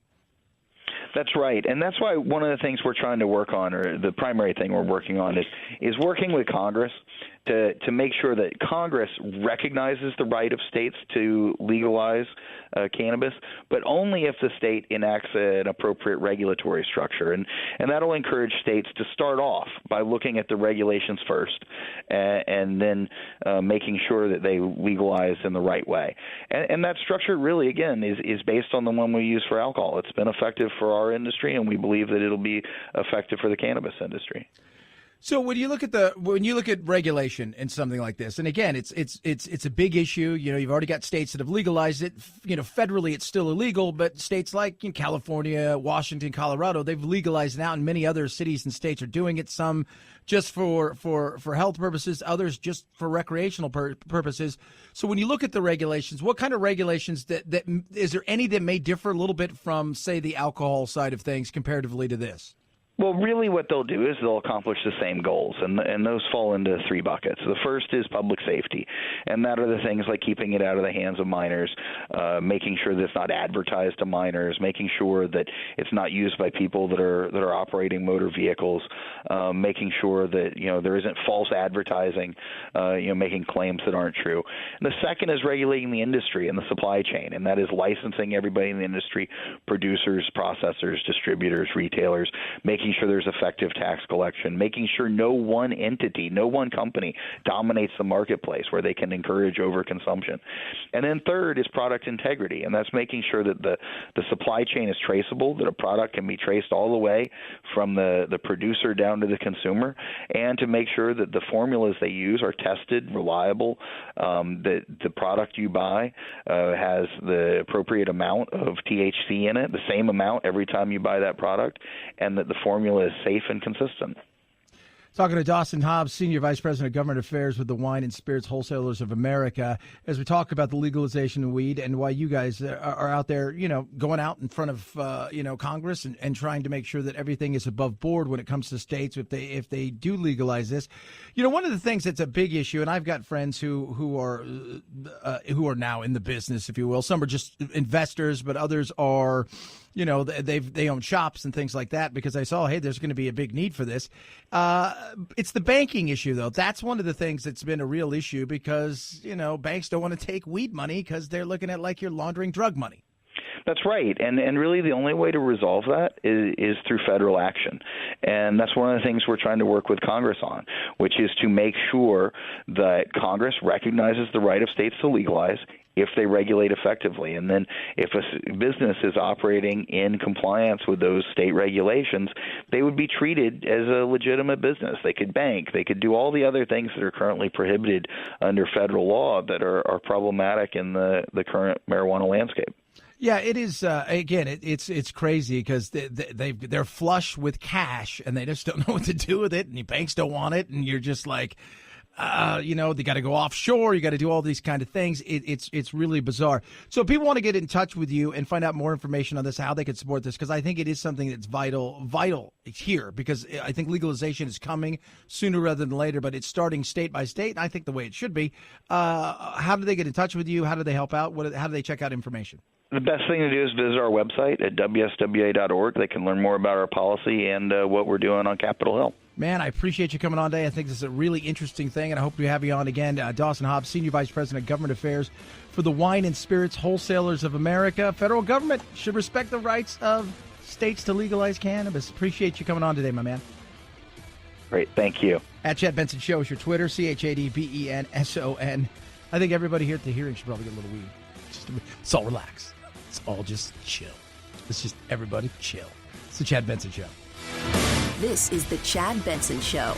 That's right, and that's why one of the things we're trying to work on, or the primary thing we're working on, is working with Congress to make sure that Congress recognizes the right of states to legalize cannabis, but only if the state enacts an appropriate regulatory structure. And that'll encourage states to start off by looking at the regulations first and then making sure that they legalize in the right way. And that structure really, again, is based on the one we use for alcohol. It's been effective for our industry, and we believe that it'll be effective for the cannabis industry. So when you look at regulation and something like this, and again, it's a big issue. You know, you've already got states that have legalized it. You know, federally it's still illegal, but states like California, Washington, Colorado, they've legalized now, and many other cities and states are doing it. Some just for health purposes, others just for recreational purposes. So when you look at the regulations, what kind of regulations that is there any that may differ a little bit from, say, the alcohol side of things comparatively to this? Well, really what they'll do is they'll accomplish the same goals, and those fall into three buckets. The first is public safety, and that are the things like keeping it out of the hands of minors, making sure that it's not advertised to minors, making sure that it's not used by people that are operating motor vehicles, making sure that there isn't false advertising, making claims that aren't true. And the second is regulating the industry and the supply chain, and that is licensing everybody in the industry, producers, processors, distributors, retailers, making sure there's effective tax collection, making sure no one entity, no one company dominates the marketplace where they can encourage overconsumption. And then third is product integrity, and that's making sure that the supply chain is traceable, that a product can be traced all the way from the producer down to the consumer, and to make sure that the formulas they use are tested, reliable, that the product you buy has the appropriate amount of THC in it, the same amount every time you buy that product, and that the formula is safe and consistent. Talking to Dawson Hobbs, Senior Vice President of Government Affairs with the Wine and Spirits Wholesalers of America, as we talk about the legalization of weed and why you guys are out there, going out in front of, Congress and trying to make sure that everything is above board when it comes to states if they do legalize this. One of the things that's a big issue, and I've got friends who are now in the business, if you will. Some are just investors, but others are, they own shops and things like that, because I saw, hey, there's going to be a big need for this. It's the banking issue, though. That's one of the things that's been a real issue, because, banks don't want to take weed money because they're looking at like you're laundering drug money. That's right, and really the only way to resolve that is through federal action, and that's one of the things we're trying to work with Congress on, which is to make sure that Congress recognizes the right of states to legalize if they regulate effectively. And then if a business is operating in compliance with those state regulations, they would be treated as a legitimate business. They could bank. They could do all the other things that are currently prohibited under federal law that are problematic in the current marijuana landscape. Yeah, it is. Again, it's crazy because they're flush with cash and they just don't know what to do with it, and the banks don't want it, and you're just like, they got to go offshore. You got to do all these kind of things. It's really bizarre. So if people want to get in touch with you and find out more information on this, how they can support this, because I think it is something that's vital here, because I think legalization is coming sooner rather than later, but it's starting state by state, and I think the way it should be. How do they get in touch with you? How do they help out? How do they check out information? The best thing to do is visit our website at wswa.org. They can learn more about our policy and what we're doing on Capitol Hill. Man, I appreciate you coming on today. I think this is a really interesting thing, and I hope we have you on again. Dawson Hobbs, Senior Vice President of Government Affairs for the Wine and Spirits Wholesalers of America. Federal government should respect the rights of states to legalize cannabis. Appreciate you coming on today, my man. Great, thank you. At Chad Benson Show is your Twitter, ChadBenson. I think everybody here at the hearing should probably get a little weed. It's all relax. It's all just chill. It's just everybody chill. It's the Chad Benson Show. This is the Chad Benson Show.